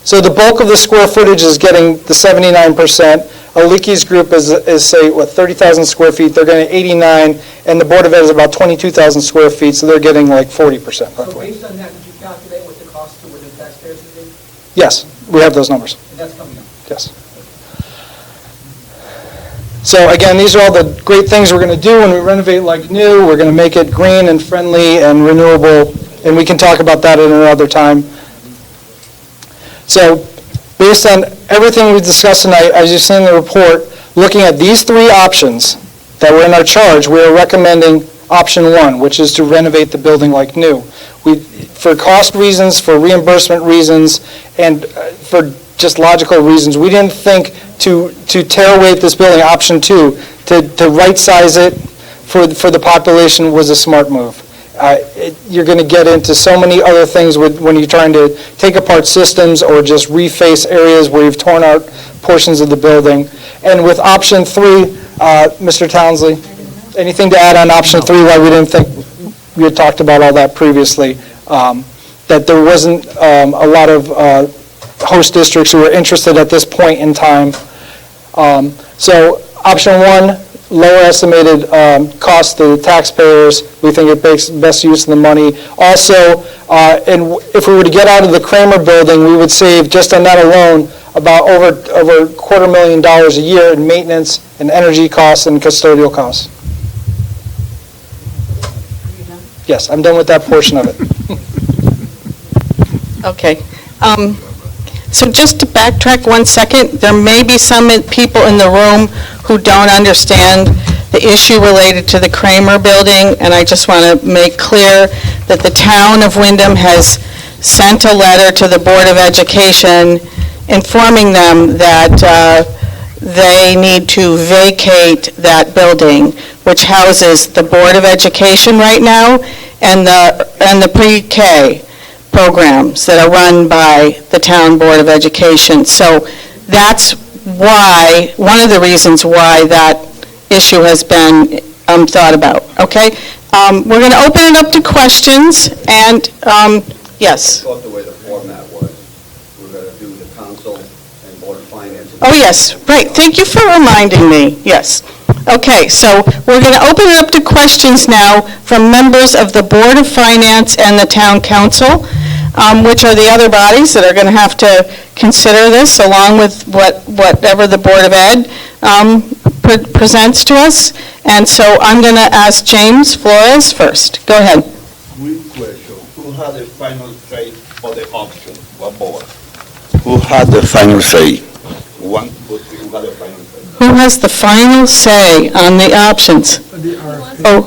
So the bulk of the square footage is getting the 79%. Aliki's group is say, 30,000 square feet, they're getting 89, and the Board of Ed is about 22,000 square feet, so they're getting like 40% So roughly. based on that, did you calculate what the cost to the taxpayers would be? Yes, we have those numbers. And that's coming up. Yes. So again, these are all the great things we're going to do when we renovate like new. We're going to make it green and friendly and renewable, and we can talk about that at another time. So based on everything we discussed tonight, as you've seen in the report, looking at these three options that were in our charge, we are recommending option one, which is to renovate the building like new. For cost reasons, for reimbursement reasons, and for just logical reasons, we didn't think to tear away this building, option two, to right-size it for the population was a smart move. You're going to get into so many other things when you're trying to take apart systems or just reface areas where you've torn out portions of the building. And with option three, Mr. Townsley, anything to add on option three, why we didn't think we had talked about all that previously, that there wasn't a lot of host districts who were interested at this point in time. So option one, lower estimated cost to the taxpayers. We think it makes best use of the money. Also, and if we were to get out of the Kramer building, we would save, just on that alone, about over $250,000 a year in maintenance and energy costs and custodial costs. Yes, I'm done with that portion of it. Okay. So just to backtrack 1 second, there may be some people in the room who don't understand the issue related to the Kramer building, and I just want to make clear that the town of Windham has sent a letter to the Board of Education informing them that they need to vacate that building, which houses the Board of Education right now and the pre-K programs that are run by the town Board of Education. So that's why, one of the reasons why that issue has been thought about, okay? We're going to open it up to questions, and yes. I thought the way the format was, we're going to do the council and Board of Finance. Oh, yes, right. Thank you for reminding me, yes. Okay, so we're going to open it up to questions now from members of the Board of Finance and the Town Council, which are the other bodies that are going to have to consider this, along with whatever the Board of Ed presents to us. And so I'm going to ask James Flores first. Go ahead. Quick question. Who had the final say for the option? What board? Who had the final say? Who had the final say? Who has the final say on the options? Oh,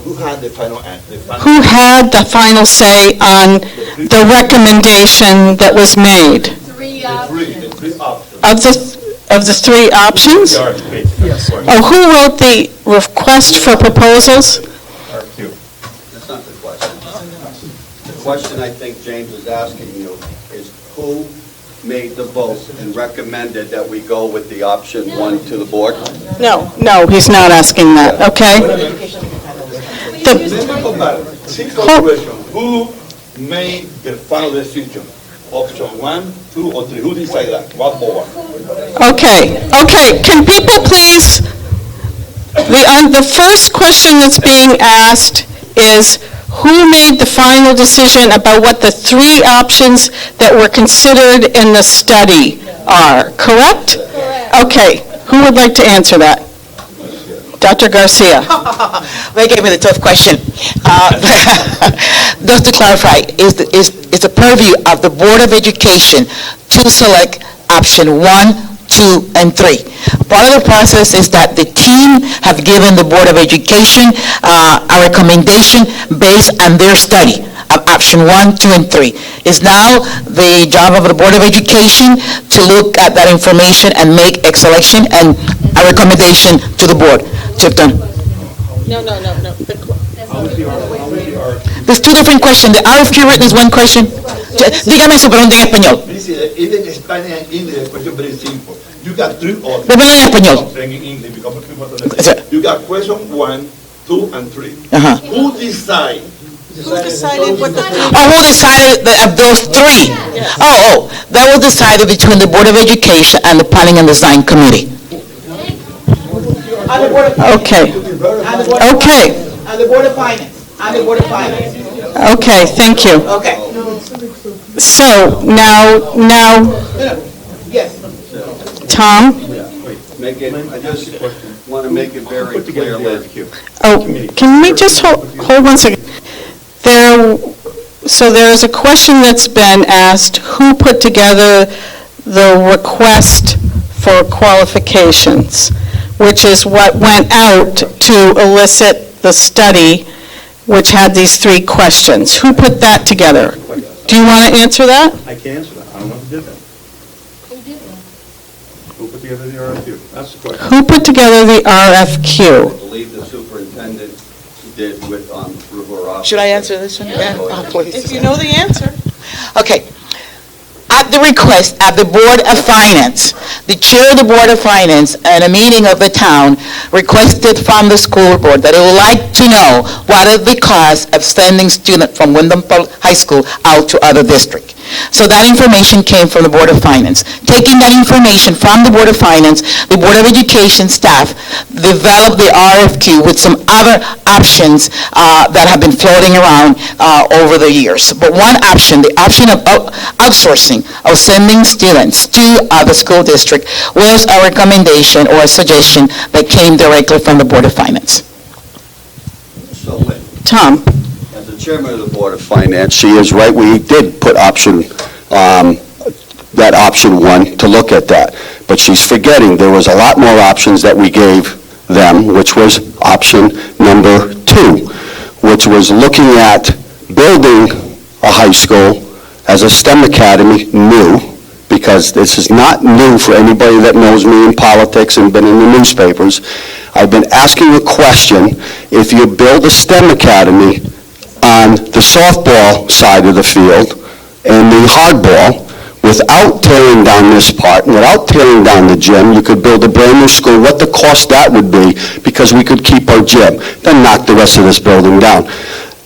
Who had the final answer? who had the final say on the recommendation that was made? The three options. Of the three options? Yes. Oh, who wrote the request for proposals? That's not the question. The question I think James is asking you is who made the vote and recommended that we go with the option 1 to the board? No, he's not asking that, okay? Let me go back. Simple question. Who made the final decision? Option 1, 2, or 3? Who decided that? What board? Okay, can people please, the first question that's being asked is, who made the final decision about what the 3 options that were considered in the study are, correct? Okay, who would like to answer that? Dr. Garcia. They gave me the tough question. Just to clarify, it's the purview of the Board of Education to select option 1, 2, and 3. Part of the process is that the team have given the Board of Education a recommendation based on their study of option 1, 2, and 3. It's now the job of the Board of Education to look at that information and make a selection and a recommendation to the board. Chipton. No. There's 2 different questions. The RFQ written is one question. Dígame su pregunta en español. Even in Spanish and English, the question very simple. You got 3 options. Repítelo en español. You got question 1, 2, and 3. Who decided? Who decided what the... Who decided of those 3? That was decided between the Board of Education and the Planning and Design Committee. Okay. And the Board of Finance. Okay, thank you. Okay. So, now, Yes. Tom? I just want to make it very clear that Can we just hold 1 second? So there is a question that's been asked, who put together the request for qualifications, which is what went out to elicit the study, which had these 3 questions. Who put that together? Do you want to answer that? I can't answer that. I don't know who did that. Who put together the RFQ? That's the question. Who put together the RFQ? I believe the superintendent did through her office. Should I answer this one? Yeah. Oh, please. If you know the answer. Okay. At the request of the Board of Finance, the chair of the Board of Finance at a meeting of the town requested from the school board that it would like to know what is the cost of sending students from Windham High School out to other districts. So that information came from the Board of Finance. Taking that information from the Board of Finance, the Board of Education staff developed the RFQ with some other options that have been floating around over the years. But one option, the option of outsourcing, of sending students to the school district, was a recommendation or a suggestion that came directly from the Board of Finance. So, Tom? as the chairman of the Board of Finance, she is right. We did put option 1 to look at that. But she's forgetting there was a lot more options that we gave them, which was option number 2, which was looking at building a high school as a STEM academy new, because this is not new for anybody that knows me in politics and been in the newspapers. I've been asking a question, if you build a STEM academy on the softball side of the field and the hardball, without tearing down this part, and without tearing down the gym, you could build a brand new school, what the cost that would be, because we could keep our gym, then knock the rest of this building down.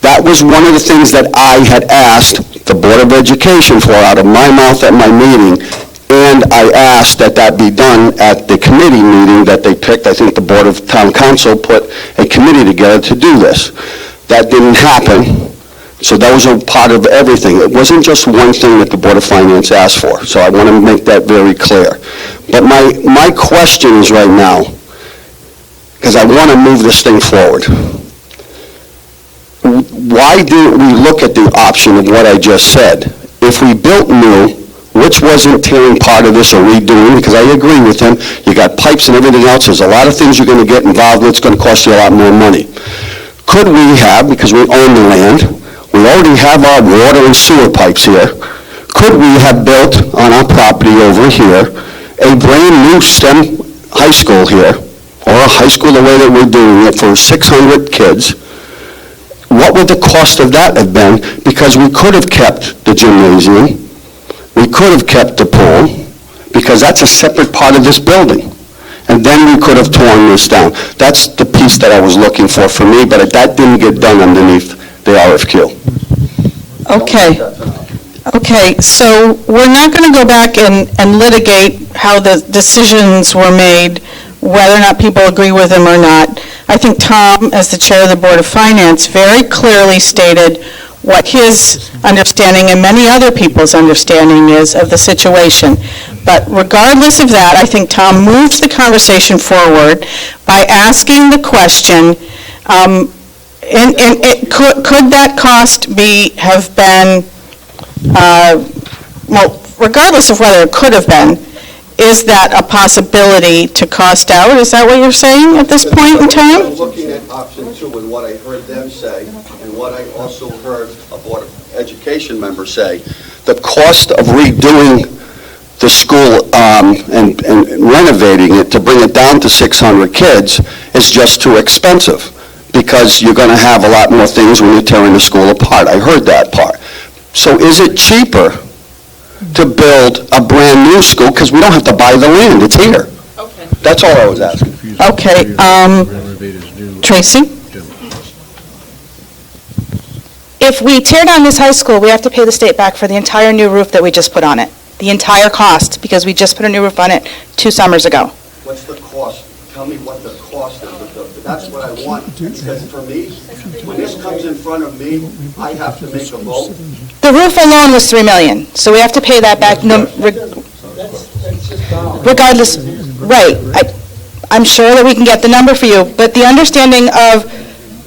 That was one of the things that I had asked the Board of Education for out of my mouth at my meeting, and I asked that that be done at the committee meeting that they picked. I think the Board of Town Council put a committee together to do this. That didn't happen, so that was a part of everything. It wasn't just one thing that the Board of Finance asked for, so I want to make that very clear. But my question is right now, because I want to move this thing forward. Why didn't we look at the option of what I just said? If we built new, which wasn't tearing part of this or redoing, because I agree with him, you got pipes and everything else, there's a lot of things you're going to get involved with, it's going to cost you a lot more money. Could we have, because we own the land, we already have our water and sewer pipes here, could we have built on our property over here a brand new STEM high school here, or a high school the way that we're doing it for 600 kids? What what would the cost of that have been? Because we could have kept the gymnasium, we could have kept the pool, because that's a separate part of this building. And then we could have torn this down. That's the piece that I was looking for me, but that didn't get done underneath the RFQ. Okay, so we're not going to go back and litigate how the decisions were made, whether or not people agree with them or not. I think Tom, as the chair of the Board of Finance, very clearly stated what his understanding and many other people's understanding is of the situation. But regardless of that, I think Tom moved the conversation forward by asking the question, could that cost have been, well, regardless of whether it could have been, is that a possibility to cost out? Is that what you're saying at this point in time? I'm looking at option 2 and what I heard them say, and what I also heard a Board of Education member say. The cost of redoing the school and renovating it to bring it down to 600 kids is just too expensive, because you're going to have a lot more things when you're tearing the school apart. I heard that part. So is it cheaper to build a brand-new school, because we don't have to buy the land, it's here? Okay. That's all I was asking. Okay, Tracy? If we tear down this high school, we have to pay the state back for the entire new roof that we just put on it. The entire cost, because we just put a new roof on it 2 summers ago. What's the cost? Tell me what the cost is. That's what I want, because for me, when this comes in front of me, I have to make a vote. The roof alone was $3 million, so we have to pay that back regardless. Right. I'm sure that we can get the number for you, but the understanding of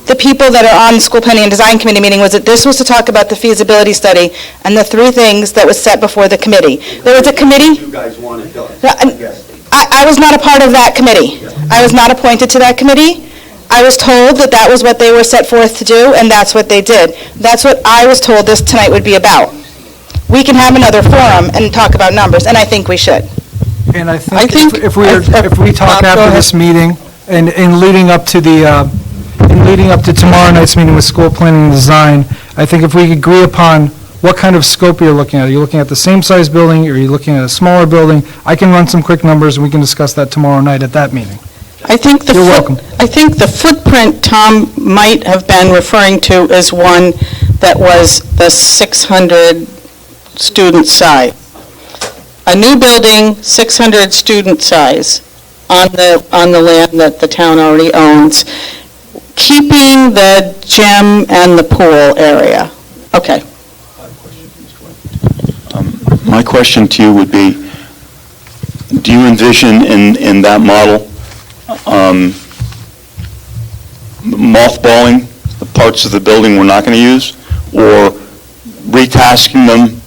the people that are on the School Planning and Design Committee meeting was that this was to talk about the feasibility study and the 3 things that was set before the committee. There was a committee. You guys want it done. I was not a part of that committee. I was not appointed to that committee. I was told that that was what they were set forth to do, and that's what they did. That's what I was told this tonight would be about. We can have another forum and talk about numbers, and I think we should. And I think if we talk after this meeting, and leading up to tomorrow night's meeting with School Planning and Design, I think if we agree upon what kind of scope you're looking at. Are you looking at the same size building, or are you looking at a smaller building? I can run some quick numbers, and we can discuss that tomorrow night at that meeting. You're welcome. I think the footprint Tom might have been referring to is one that was the 600 student size. A new building, 600 student size on the land that the town already owns, keeping the gym and the pool area. Okay. My question to you would be, do you envision in that model mothballing the parts of the building we're not going to use, or retasking them?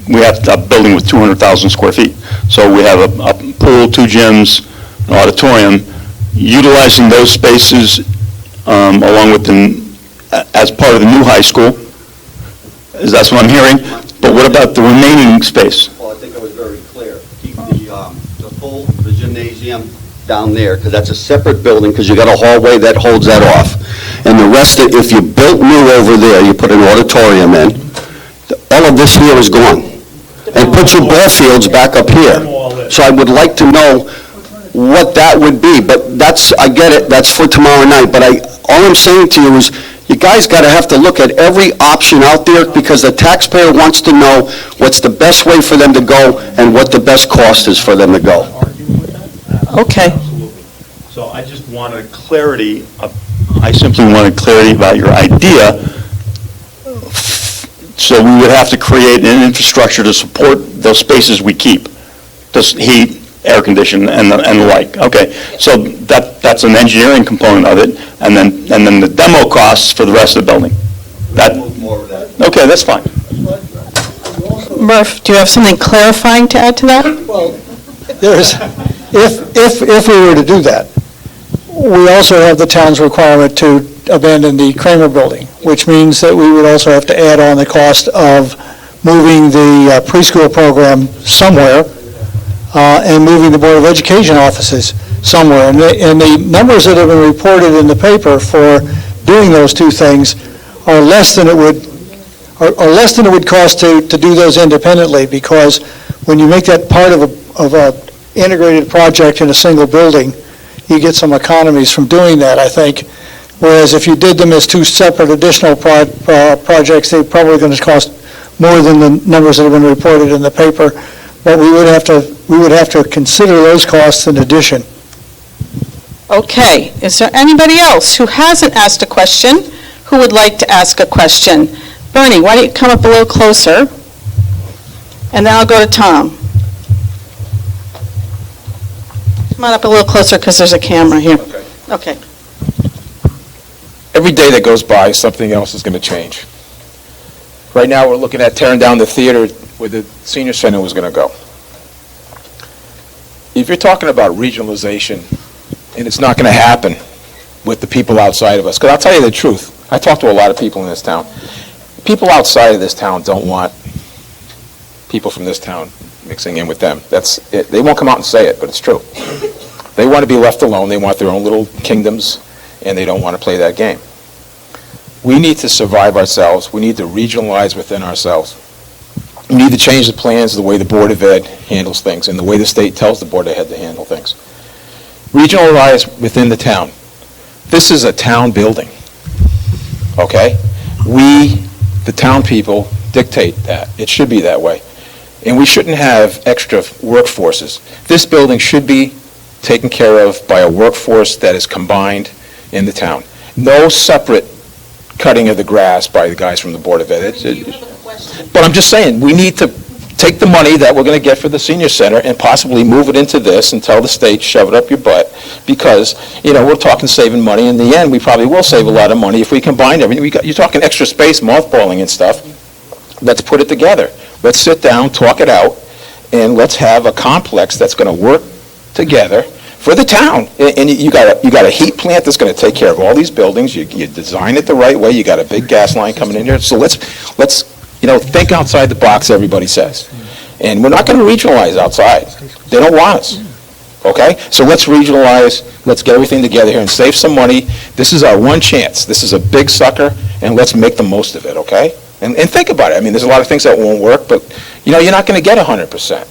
We have a building with 200,000 square feet, so we have a pool, 2 gyms, an auditorium, utilizing those spaces along with as part of the new high school. That's what I'm hearing. But what about the remaining space? Well, I think I was very clear. Keep the pool, the gymnasium down there, because that's a separate building, because you got a hallway that holds that off. And the rest, if you built new over there, you put an auditorium in, all of this here is gone. And put your ball fields back up here. So I would like to know what that would be, but I get it, that's for tomorrow night, but all I'm saying to you is, you guys got to have to look at every option out there, because the taxpayer wants to know what's the best way for them to go and what the best cost is for them to go. Okay. So I just wanted clarity. I simply wanted clarity about your idea. So we would have to create an infrastructure to support those spaces we keep, just heat, air condition, and the like. Okay, so that's an engineering component of it, and then the demo costs for the rest of the building. Okay, that's fine. Murph, do you have something clarifying to add to that? Well, if we were to do that, we also have the town's requirement to abandon the Kramer building, which means that we would also have to add on the cost of moving the preschool program somewhere, and moving the Board of Education offices somewhere. And the numbers that have been reported in the paper for doing those two things are less than it would cost to do those independently, because when you make that part of a integrated project in a single building, you get some economies from doing that, I think. Whereas if you did them as two separate additional projects, they're probably going to cost more than the numbers that have been reported in the paper. But we would have to consider those costs in addition. Okay, is there anybody else who hasn't asked a question who would like to ask a question? Bernie, why don't you come up a little closer? And then I'll go to Tom. Come on up a little closer because there's a camera here. Okay. Every day that goes by, something else is going to change. Right now, we're looking at tearing down the theater where the senior center was going to go. If you're talking about regionalization, and it's not going to happen with the people outside of us, because I'll tell you the truth, I talk to a lot of people in this town. People outside of this town don't want people from this town mixing in with them. That's it. They won't come out and say it, but it's true. They want to be left alone. They want their own little kingdoms, and they don't want to play that game. We need to survive ourselves. We need to regionalize within ourselves. We need to change the plans, the way the Board of Ed handles things, and the way the state tells the Board of Ed to handle things. Regionalize within the town. This is a town building, okay? We, the town people, dictate that. It should be that way. And we shouldn't have extra workforces. This building should be taken care of by a workforce that is combined in the town. No separate cutting of the grass by the guys from the Board of Ed. But I'm just saying, we need to take the money that we're going to get for the senior center and possibly move it into this and tell the state, shove it up your butt, because, you know, we're talking saving money. In the end, we probably will save a lot of money if we combine everything. You're talking extra space, mothballing and stuff. Let's put it together. Let's sit down, talk it out, and let's have a complex that's going to work together for the town. And you got a heat plant that's going to take care of all these buildings. You design it the right way. You got a big gas line coming in here. So let's think outside the box, everybody says. And we're not going to regionalize outside. They don't want us. Okay? So let's regionalize. Let's get everything together here and save some money. This is our one chance. This is a big sucker, and let's make the most of it, okay? And think about it. I mean, there's a lot of things that won't work, but, you're not going to get 100%.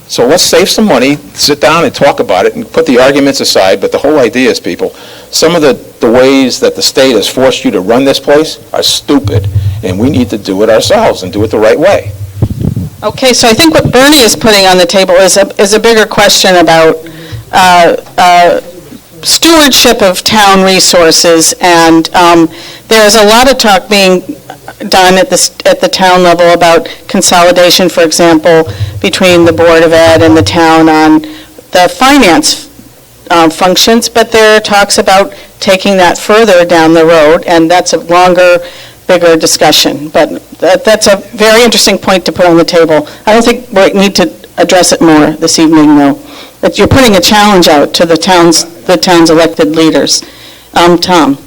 So let's save some money, sit down and talk about it, and put the arguments aside. But the whole idea is, people, some of the ways that the state has forced you to run this place are stupid, and we need to do it ourselves and do it the right way. Okay, so I think what Bernie is putting on the table is a bigger question about stewardship of town resources, and there's a lot of talk being done at the town level about consolidation, for example, between the Board of Ed and the town on the finance functions, but there are talks about taking that further down the road, and that's a longer, bigger discussion. But that's a very interesting point to put on the table. I don't think we need to address it more this evening, though. But you're putting a challenge out to the town's elected leaders. Tom.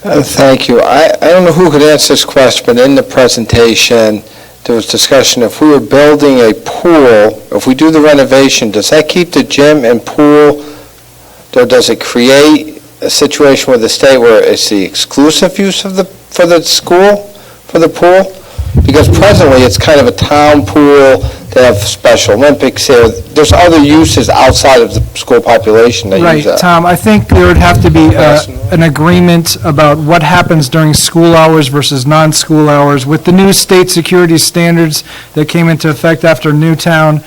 Thank you. I don't know who could answer this question, but in the presentation, there was discussion if we were building a pool, if we do the renovation, does that keep the gym and pool, or does it create a situation with the state where it's the exclusive use of for the school, for the pool? Because presently, it's kind of a town pool. They have Special Olympics here. There's other uses outside of the school population that use that. Right, Tom. I think there would have to be an agreement about what happens during school hours versus non-school hours. With the new state security standards that came into effect after Newtown,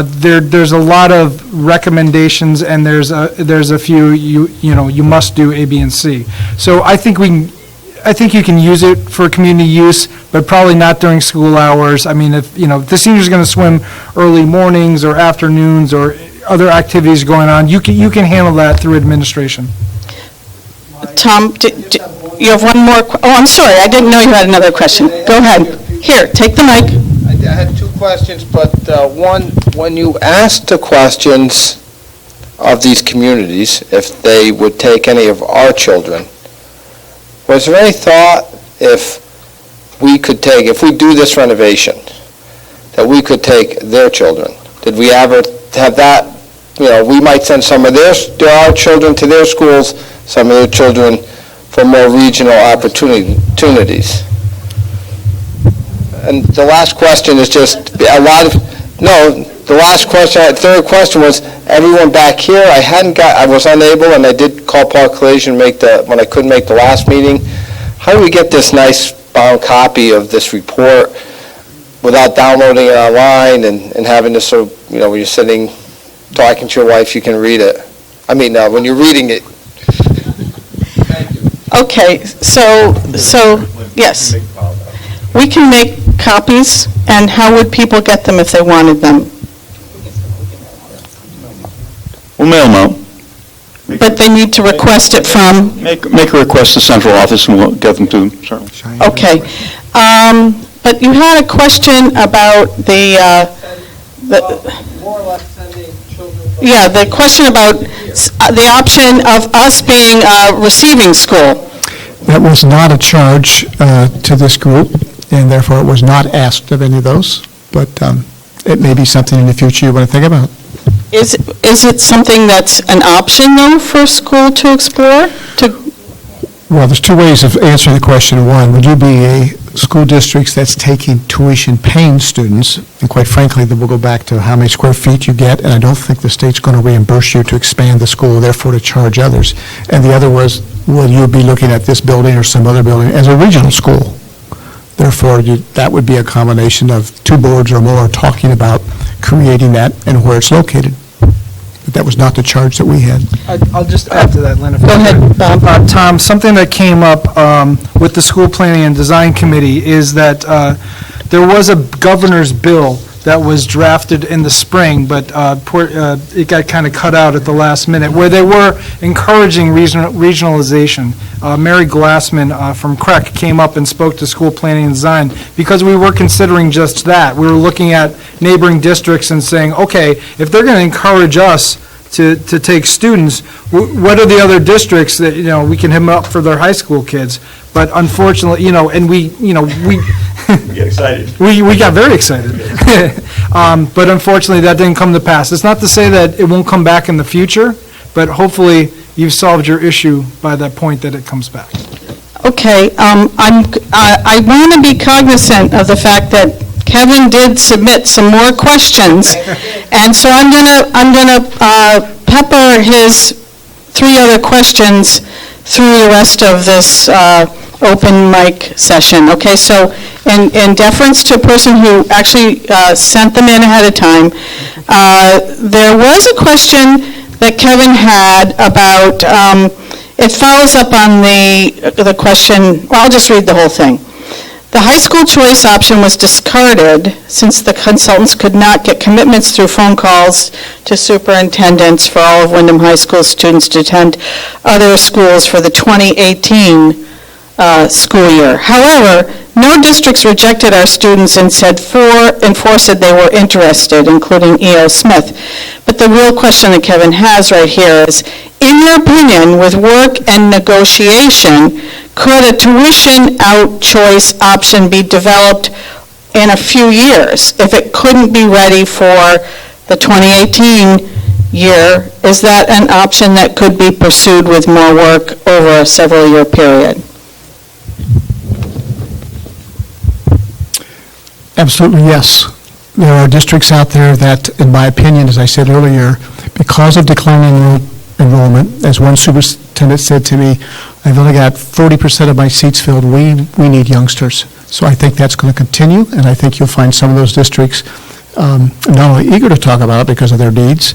there's a lot of recommendations, and there's a few you must do A, B, and C. So I think you can use it for community use, but probably not during school hours. I mean, if the senior's going to swim early mornings or afternoons or other activities going on, you can handle that through administration. Tom, you have one more? I'm sorry, I didn't know you had another question. Go ahead. Here, take the mic. I had two questions, but one, when you asked the questions of these communities, if they would take any of our children, was there any thought if we do this renovation, that we could take their children? Did we ever have that? We might send some of our children to their schools, some of their children for more regional opportunities. And the last question is just a lot of, no, the last question, third question was, everyone back here, I was unable, and I did call Park Collision when I couldn't make the last meeting. How do we get this nice bound copy of this report without downloading it online and having this, so, when you're sitting, talking to your wife, you can read it? I mean, when you're reading it. Okay, so, yes. We can make copies, and how would people get them if they wanted them? We'll mail them out. But they need to request it from? Make a request to central office and we'll get them to them, certainly. Okay. But you had a question about More or less sending children. yeah, the question about the option of us being a receiving school. That was not a charge to this group, and therefore it was not asked of any of those, but it may be something in the future you want to think about. Is it something that's an option, though, for school to explore? Well, there's two ways of answering the question. One, would you be a school district that's taking tuition-paying students? And quite frankly, then we'll go back to how many square feet you get, and I don't think the state's going to reimburse you to expand the school, therefore to charge others. And the other was, will you be looking at this building or some other building as a regional school? Therefore, that would be a combination of two boards or more talking about creating that and where it's located. But that was not the charge that we had. I'll just add to that, Lynn. Go ahead, Bob. Tom, something that came up with the School Planning and Design Committee is that there was a governor's bill that was drafted in the spring, but it got kind of cut out at the last minute, where they were encouraging regionalization. Mary Glassman from CREC came up and spoke to School Planning and Design because we were considering just that. We were looking at neighboring districts and saying, okay, if they're going to encourage us to take students, what are the other districts that, we can hit them up for their high school kids? But unfortunately, and we Get excited. We got very excited. But unfortunately, that didn't come to pass. It's not to say that it won't come back in the future, but hopefully you've solved your issue by that point that it comes back. Okay, I want to be cognizant of the fact that Kevin did submit some more questions, and so I'm gonna pepper his 3 other questions through the rest of this open mic session. Okay, so in deference to a person who actually sent them in ahead of time, there was a question that Kevin had about, it follows up on the question, well, I'll just read the whole thing. The high school choice option was discarded since the consultants could not get commitments through phone calls to superintendents for all of Windham High School students to attend other schools for the 2018 school year. However, no districts rejected our students and said 4 said they were interested, including E.O. Smith. But the real question that Kevin has right here is, in your opinion, with work and negotiation, could a tuition-out choice option be developed in a few years? If it couldn't be ready for the 2018 year, is that an option that could be pursued with more work over a several-year period? Absolutely, yes. There are districts out there that, in my opinion, as I said earlier, because of declining enrollment, as one superintendent said to me, I've only got 40% of my seats filled. We need youngsters. So I think that's going to continue, and I think you'll find some of those districts not only eager to talk about it because of their needs,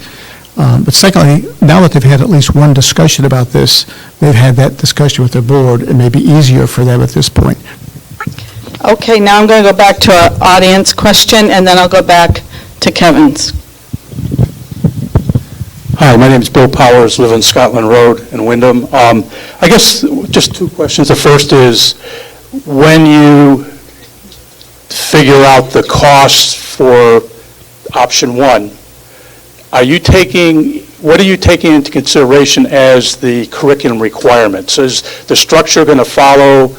but secondly, now that they've had at least one discussion about this, they've had that discussion with their board, it may be easier for them at this point. Okay, now I'm going to go back to our audience question, and then I'll go back to Kevin's. Hi, my name is Bill Powers, live on Scotland Road in Windham. I guess just 2 questions. The first is, when you figure out the costs for option 1, what are you taking into consideration as the curriculum requirements? Is the structure going to follow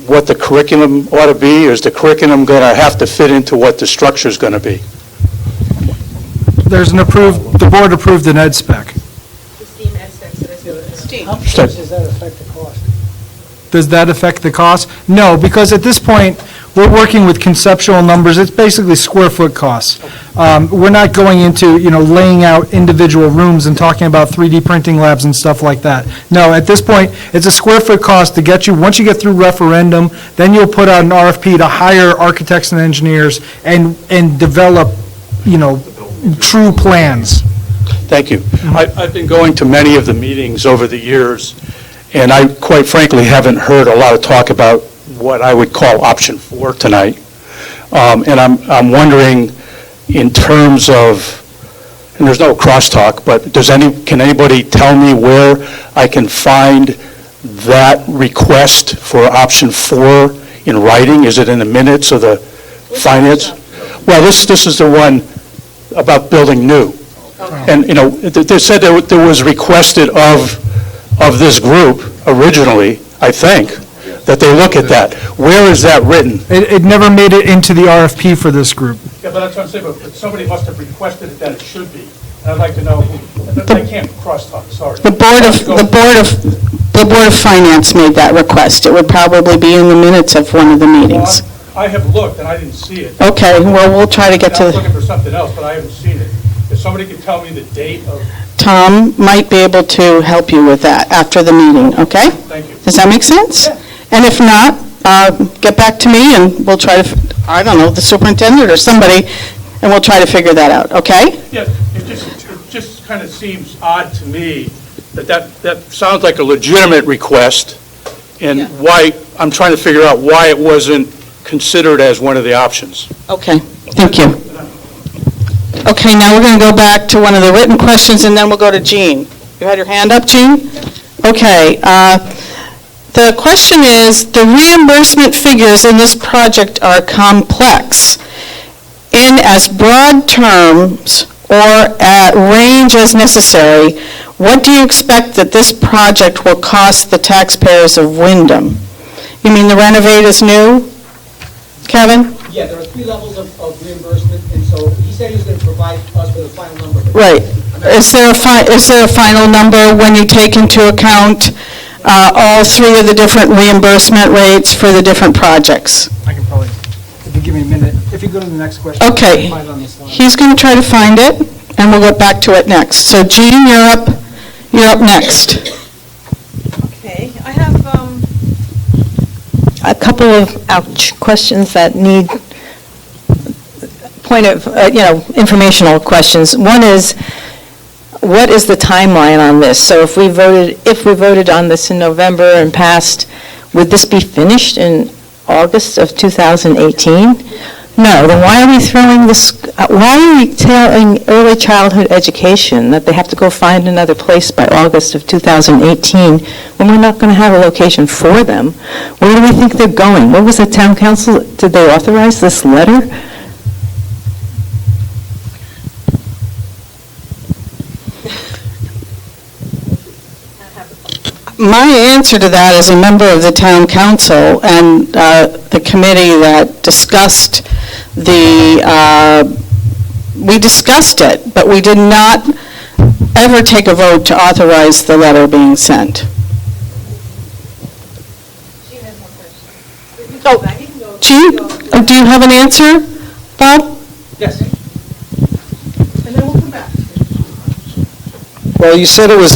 what the curriculum ought to be, or is the curriculum going to have to fit into what the structure is going to be? There's the board approved an ed spec. How much does that affect the cost? does that affect the cost? No, because at this point, we're working with conceptual numbers. It's basically square foot costs. We're not going into, laying out individual rooms and talking about 3D printing labs and stuff like that. No, at this point, it's a square foot cost to get you, once you get through referendum, then you'll put out an RFP to hire architects and engineers and develop, true plans. Thank you. I've been going to many of the meetings over the years, and I quite frankly haven't heard a lot of talk about what I would call option 4 tonight. And I'm wondering, in terms of, and there's no crosstalk, but can anybody tell me where I can find that request for option 4 in writing? Is it in the minutes of the finance? Well, this is the one about building new. And, they said there was requested of this group originally, I think, that they look at that. Where is that written? It never made it into the RFP for this group. Yeah, but that's what I'm saying, but somebody must have requested it that it should be. And I'd like to know who, I can't crosstalk, sorry. The Board of Finance made that request. It would probably be in the minutes of one of the meetings. Well, I have looked and I didn't see it. Okay, well, we'll try to get to... I was looking for something else, but I haven't seen it. If somebody could tell me the date of... Tom might be able to help you with that after the meeting, okay? Thank you. Does that make sense? Yeah. And if not, get back to me and we'll try to, the superintendent or somebody, and we'll try to figure that out, okay? Yeah, it just kind of seems odd to me that sounds like a legitimate request, and why, I'm trying to figure out why it wasn't considered as one of the options. Okay, thank you. Okay, now we're going to go back to one of the written questions, and then we'll go to Jean. You had your hand up, Jean? Okay. The question is, the reimbursement figures in this project are complex. In as broad terms or at range as necessary, what do you expect that this project will cost the taxpayers of Windham? You mean the renovate is new, Kevin? Yeah, there are 3 levels of reimbursement, and so he said he was going to provide us with a final number. Right. Is there a final number when you take into account all 3 of the different reimbursement rates for the different projects? I can probably, if you give me a minute, if you go to the next question. Okay. I'll find it on the slide. He's going to try to find it, and we'll get back to it next. So Jean, you're up next. Okay, I have a couple of questions that need point of, informational questions. One is, what is the timeline on this? So if we voted on this in November and passed, would this be finished in August of 2018? No, then why are we telling early childhood education that they have to go find another place by August of 2018 when we're not going to have a location for them? Where do we think they're going? What was the town council, did they authorize this letter? My answer to that as a member of the town council and the committee that discussed we discussed it, but we did not ever take a vote to authorize the letter being sent. Oh, Jean, do you have an answer, Bob? Yes. And then we'll come back. Well, you said it was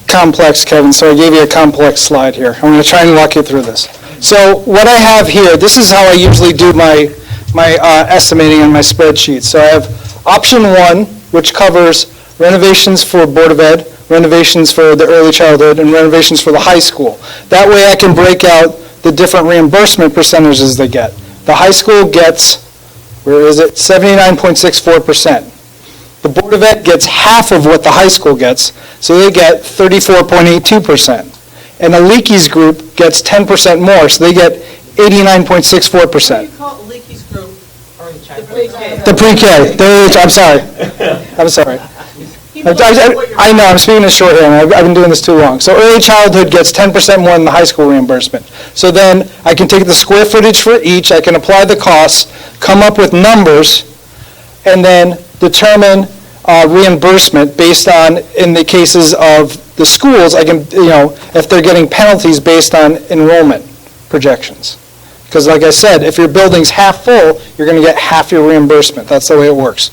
complex, Kevin, so I gave you a complex slide here. I'm going to try and walk you through this. So what I have here, this is how I usually do my estimating on my spreadsheet. So I have option 1, which covers renovations for Board of Ed, renovations for the early childhood, and renovations for the high school. That way I can break out the different reimbursement percentages they get. The high school gets, 79.64%. The Board of Ed gets half of what the high school gets, so they get 34.82%. And the Leakey's group gets 10% more, so they get 89.64%. You call it Leakey's group early childhood. The pre-K, I'm sorry. I know, I'm speaking in shorthand, I've been doing this too long. So early childhood gets 10% more than the high school reimbursement. So then I can take the square footage for each, I can apply the costs, come up with numbers, and then determine reimbursement based on, in the cases of the schools, I can, if they're getting penalties based on enrollment projections. Because like I said, if your building's half full, you're going to get half your reimbursement. That's the way it works.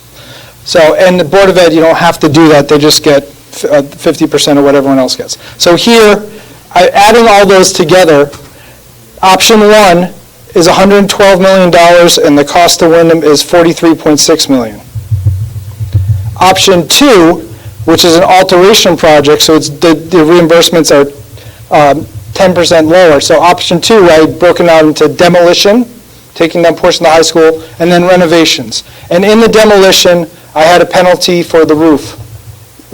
So, and the Board of Ed, you don't have to do that. They just get 50% of what everyone else gets. So here, adding all those together, option 1 is $112 million, and the cost to Windham is $43.6 million. Option 2, which is an alteration project, so it's the reimbursements are 10% lower. So option 2, I broken out into demolition, taking down portion of the high school, and then renovations. And in the demolition, I had a penalty for the roof,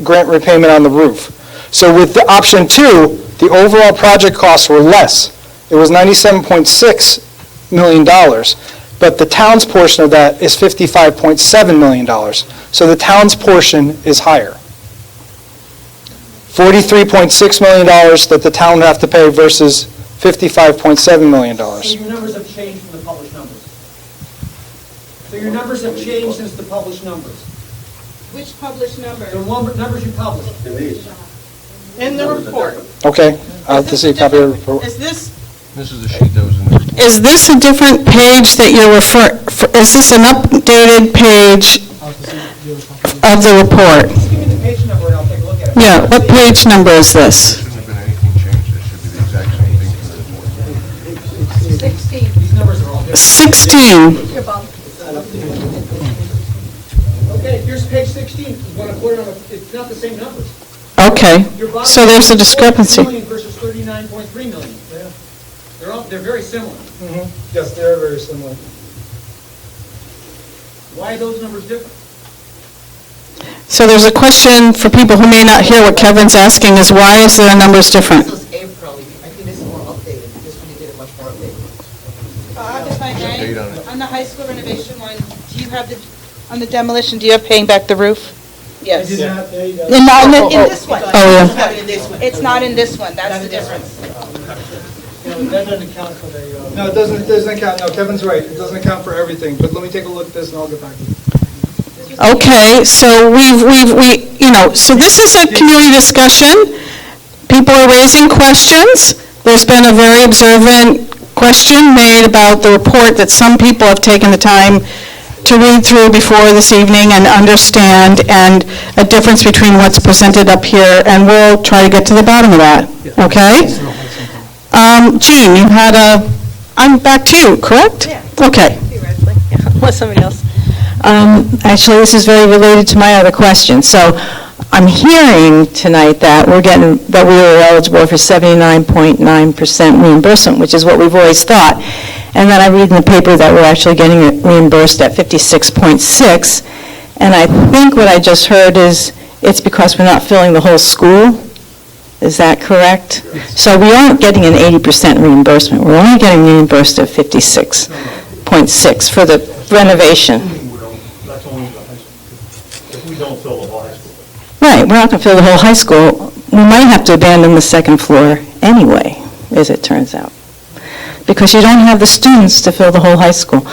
grant repayment on the roof. So with the option 2, the overall project costs were less. It was $97.6 million, but the town's portion of that is $55.7 million. So the town's portion is higher. $43.6 million that the town would have to pay versus $55.7 million. So your numbers have changed from the published numbers. So your numbers have changed since the published numbers. Which published number? The numbers you published. In the report. Okay, I'll have to see a copy of the report. Is this, This is the sheet that was in there. Is this a different page that you're is this an updated page of the report? Just give me the page number and I'll take a look at it. Yeah, what page number is this? Shouldn't have been anything changed. It should be the exact same thing from the report. 16. These numbers are all different. 16. Okay, here's page 16. You want to put it on it's not the same numbers. Okay, so there's a discrepancy. $40 million versus $39.3 million. Yeah. They're very similar. Yes, they're very similar. Why are those numbers different? So there's a question for people who may not hear what Kevin's asking is why is their numbers different? this was April, I think this is more updated, this one you did it much more updated. If I may, Date on it. on the high school renovation one, do you have on the demolition, do you have paying back the roof? Yes. There you go. In this one. Oh, yeah. It's not in this one. It's not in this one, that's the difference. That doesn't account for the... No, it doesn't account, no, Kevin's right, it doesn't account for everything, but let me take a look at this and I'll get back to you. Okay, so so this is a community discussion. People are raising questions. There's been a very observant question made about the report that some people have taken the time to read through before this evening and understand, and a difference between what's presented up here, and we'll try to get to the bottom of that, okay? Jean, you had I'm back to you, correct? Yeah. Okay. Theoretically, yeah, unless somebody else. Actually, this is very related to my other question. So I'm hearing tonight that we were eligible for 79.9% reimbursement, which is what we've always thought. And then I read in the paper that we're actually getting reimbursed at 56.6. And I think what I just heard is it's because we're not filling the whole school. Is that correct? So we aren't getting an 80% reimbursement. We're only getting reimbursed at 56.6 for the renovation. That's only the high school. If we don't fill the whole high school. Right, we're not going to fill the whole high school. We might have to abandon the second floor anyway, as it turns out, because you don't have the students to fill the whole high school.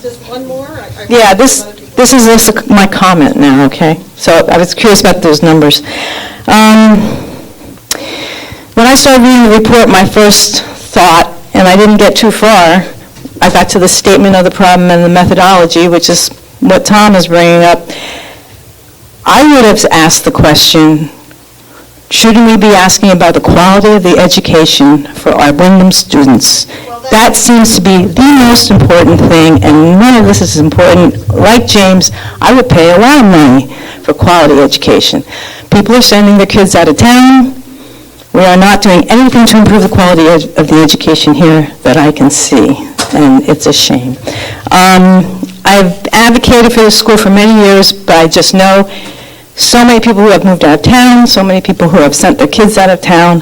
Just one more? Yeah, this is just my comment now, okay? So I was curious about those numbers. When I started reading the report, my first thought, and I didn't get too far, I got to the statement of the problem and the methodology, which is what Tom is bringing up. I would have asked the question, shouldn't we be asking about the quality of the education for our Windham students? That seems to be the most important thing, and none of this is important. Like James, I would pay a lot of money for quality education. People are sending their kids out of town. We are not doing anything to improve the quality of the education here that I can see, and it's a shame. I've advocated for the school for many years, but I just know so many people who have moved out of town, so many people who have sent their kids out of town.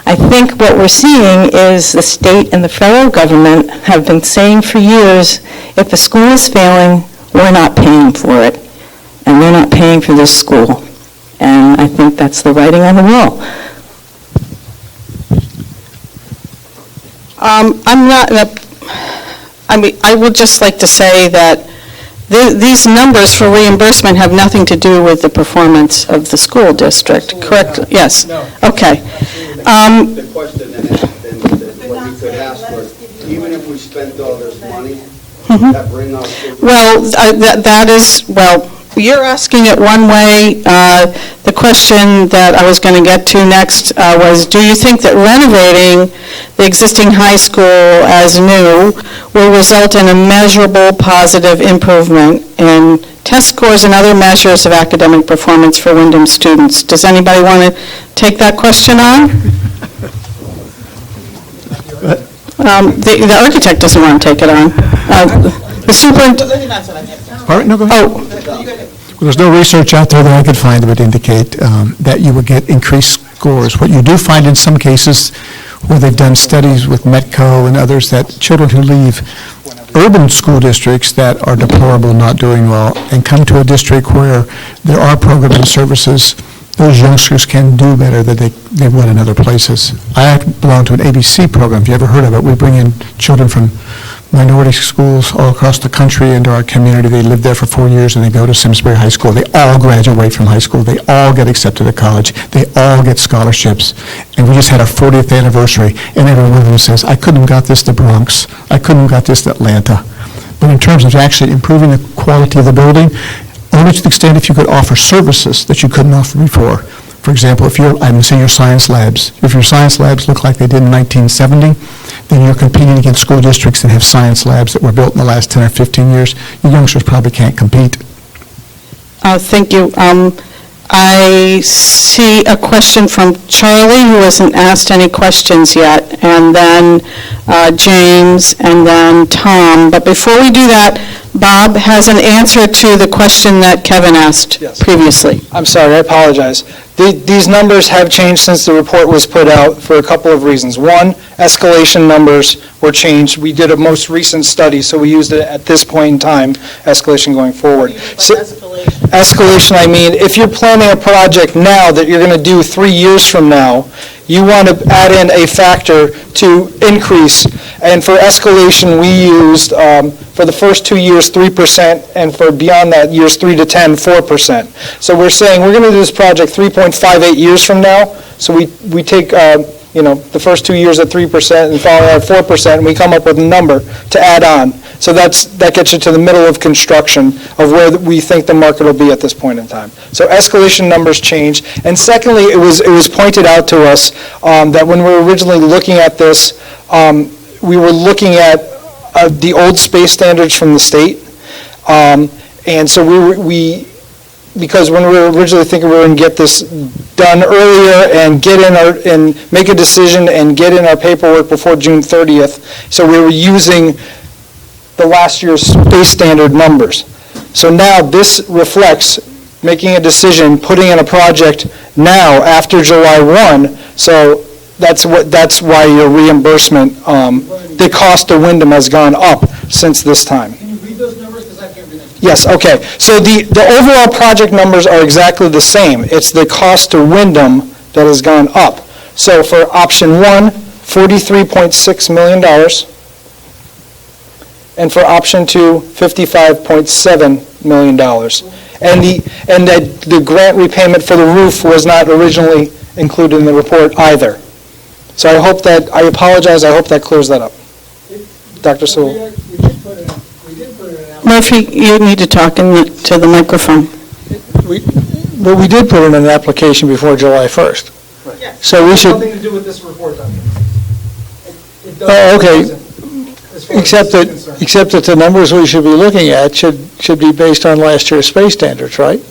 I think what we're seeing is the state and the federal government have been saying for years, if the school is failing, we're not paying for it, and we're not paying for this school. And I think that's the writing on the wall. I would just like to say that These numbers for reimbursement have nothing to do with the performance of the school district, correct? Yes. Okay. The question then, what you could ask was, even if we spent all this money, that bring our children... Well, that is, well, you're asking it one way. The question that I was going to get to next was, do you think that renovating the existing high school as new will result in a measurable positive improvement in test scores and other measures of academic performance for Windham students? Does anybody want to take that question on? The architect doesn't want to take it on. The superintendent... All right, no, go ahead. Well, there's no research out there that I could find that would indicate that you would get increased scores. What you do find in some cases where they've done studies with Metco and others, that children who leave urban school districts that are deplorable, not doing well, and come to a district where there are programs and services, those youngsters can do better than they would in other places. I belong to an ABC program. If you ever heard of it, we bring in children from minority schools all across the country into our community. They live there for 4 years and they go to Simsbury High School. They all graduate from high school. They all get accepted to college. They all get scholarships. And we just had our 40th anniversary, and every one of them says, I couldn't have got this to Bronx. I couldn't have got this to Atlanta. But in terms of actually improving the quality of the building, only to the extent if you could offer services that you couldn't offer before. For example, if I'm saying your science labs, if your science labs look like they did in 1970, then you're competing against school districts that have science labs that were built in the last 10 or 15 years. Your youngsters probably can't compete. Thank you. I see a question from Charlie, who hasn't asked any questions yet, and then James, and then Tom. But before we do that, Bob has an answer to the question that Kevin asked previously. I'm sorry, I apologize. These numbers have changed since the report was put out for a couple of reasons. One, escalation numbers were changed. We did a most recent study, so we used it at this point in time, escalation going forward. Escalation, I mean, if you're planning a project now that you're going to do 3 years from now, you want to add in a factor to increase. And for escalation, we used, for the first 2 years, 3%, and for beyond that, years 3 to 10, 4%. So we're saying we're going to do this project 3.58 years from now. So we take, the first 2 years at 3% and following at 4%, and we come up with a number to add on. So that gets you to the middle of construction of where we think the market will be at this point in time. So escalation numbers change. And secondly, it was pointed out to us that when we were originally looking at this, we were looking at the old space standards from the state. And so because when we were originally thinking we were going to get this done earlier and and make a decision and get in our paperwork before June 30th, so we were using the last year's space standard numbers. So now this reflects making a decision, putting in a project now after July 1. So that's why your reimbursement, the cost of Windham has gone up since this time. Can you read those numbers, because I can't read them? Yes, okay. So the overall project numbers are exactly the same. It's the cost to Windham that has gone up. So for option 1, $43.6 million. And for option 2, $55.7 million. And the grant repayment for the roof was not originally included in the report either. So I apologize, I hope that clears that up. Dr. Sewell. Murphy, you need to talk to the microphone. But we did put in an application before July 1st. Right. So we should... It has nothing to do with this report, though. Oh, okay. Except that the numbers we should be looking at should be based on last year's space standards, right?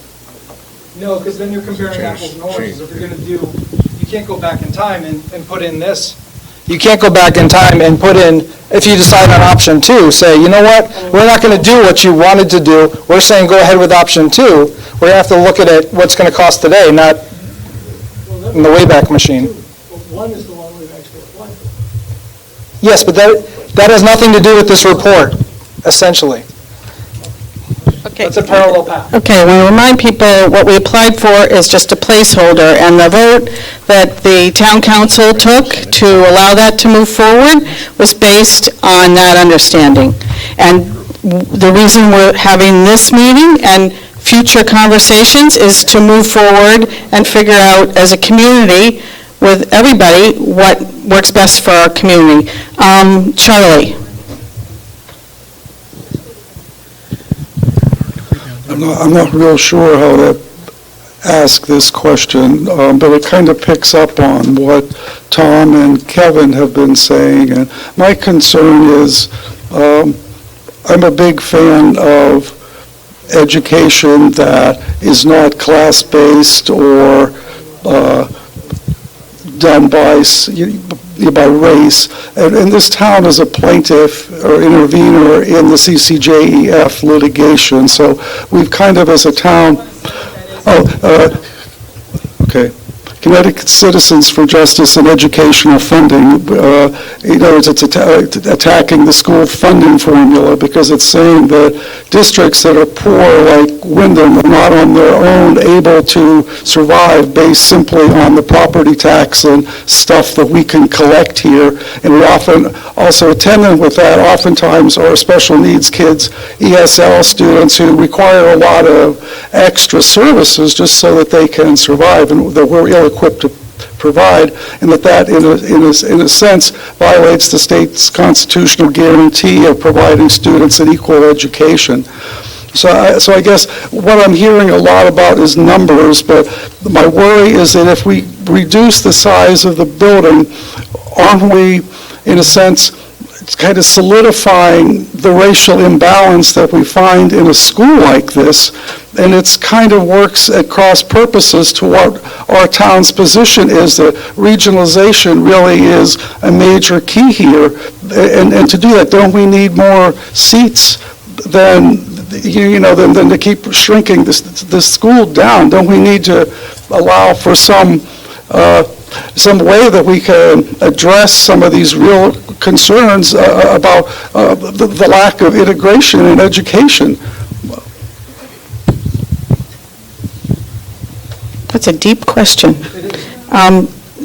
No, because then you're comparing apples and oranges. If you're going to you can't go back in time and put in this. You can't go back in time and put in, if you decide on option 2, say, you know what, we're not going to do what you wanted to do. We're saying go ahead with option 2. We're going to have to look at it, what's going to cost today, not in the Wayback Machine. One is the one we've actually applied for. Yes, but that has nothing to do with this report, essentially. Okay. It's a parallel path. Okay, I want to remind people what we applied for is just a placeholder, and the vote that the town council took to allow that to move forward was based on that understanding. And the reason we're having this meeting and future conversations is to move forward and figure out as a community with everybody what works best for our community. Charlie? I'm not real sure how to ask this question, but it kind of picks up on what Tom and Kevin have been saying. And my concern is, I'm a big fan of education that is not class-based or done by race. And this town is a plaintiff or intervener in the CCJEF litigation. So we've kind of, as a town, okay. Connecticut Citizens for Justice and Educational Funding, it's attacking the school funding formula because it's saying that districts that are poor, like Windham, are not on their own able to survive based simply on the property tax and stuff that we can collect here. And we often, also attendant with that, oftentimes are special needs kids, ESL students who require a lot of extra services just so that they can survive, and that we're ill-equipped to provide, and that in a sense violates the state's constitutional guarantee of providing students an equal education. So I guess what I'm hearing a lot about is numbers, but my worry is that if we reduce the size of the building, aren't we, in a sense, kind of solidifying the racial imbalance that we find in a school like this? And it's kind of works at cross purposes to what our town's position is, that regionalization really is a major key here. And to do that, don't we need more seats than to keep shrinking this school down? Don't we need to allow for some way that we can address some of these real concerns about the lack of integration in education? That's a deep question.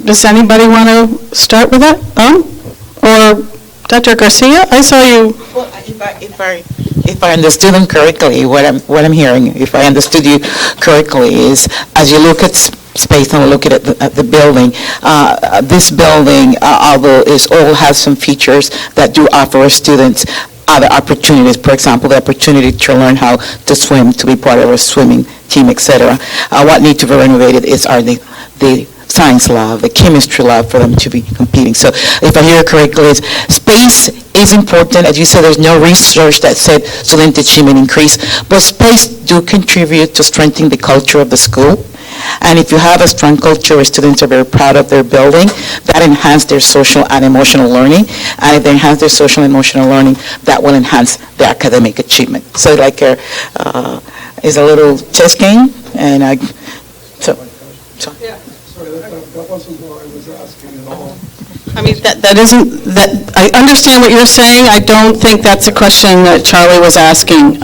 Does anybody want to start with that? Or Dr. Garcia? I saw you. Well, if I understood them correctly, what I'm hearing, if I understood you correctly, is as you look at space and look at the building, this building, although it all has some features that do offer our students other opportunities, for example, the opportunity to learn how to swim, to be part of a swimming team, etc. What needs to be renovated are the science lab, the chemistry lab for them to be competing. So if I hear correctly, space is important. As you said, there's no research that said student achievement increase, but space do contribute to strengthening the culture of the school. And if you have a strong culture where students are very proud of their building, that enhances their social and emotional learning. And if they enhance their social and emotional learning, that will enhance their academic achievement. So like is a little chess game, and Yeah. Sorry, that wasn't what I was asking at all. I mean, that isn't, I understand what you're saying. I don't think that's a question that Charlie was asking.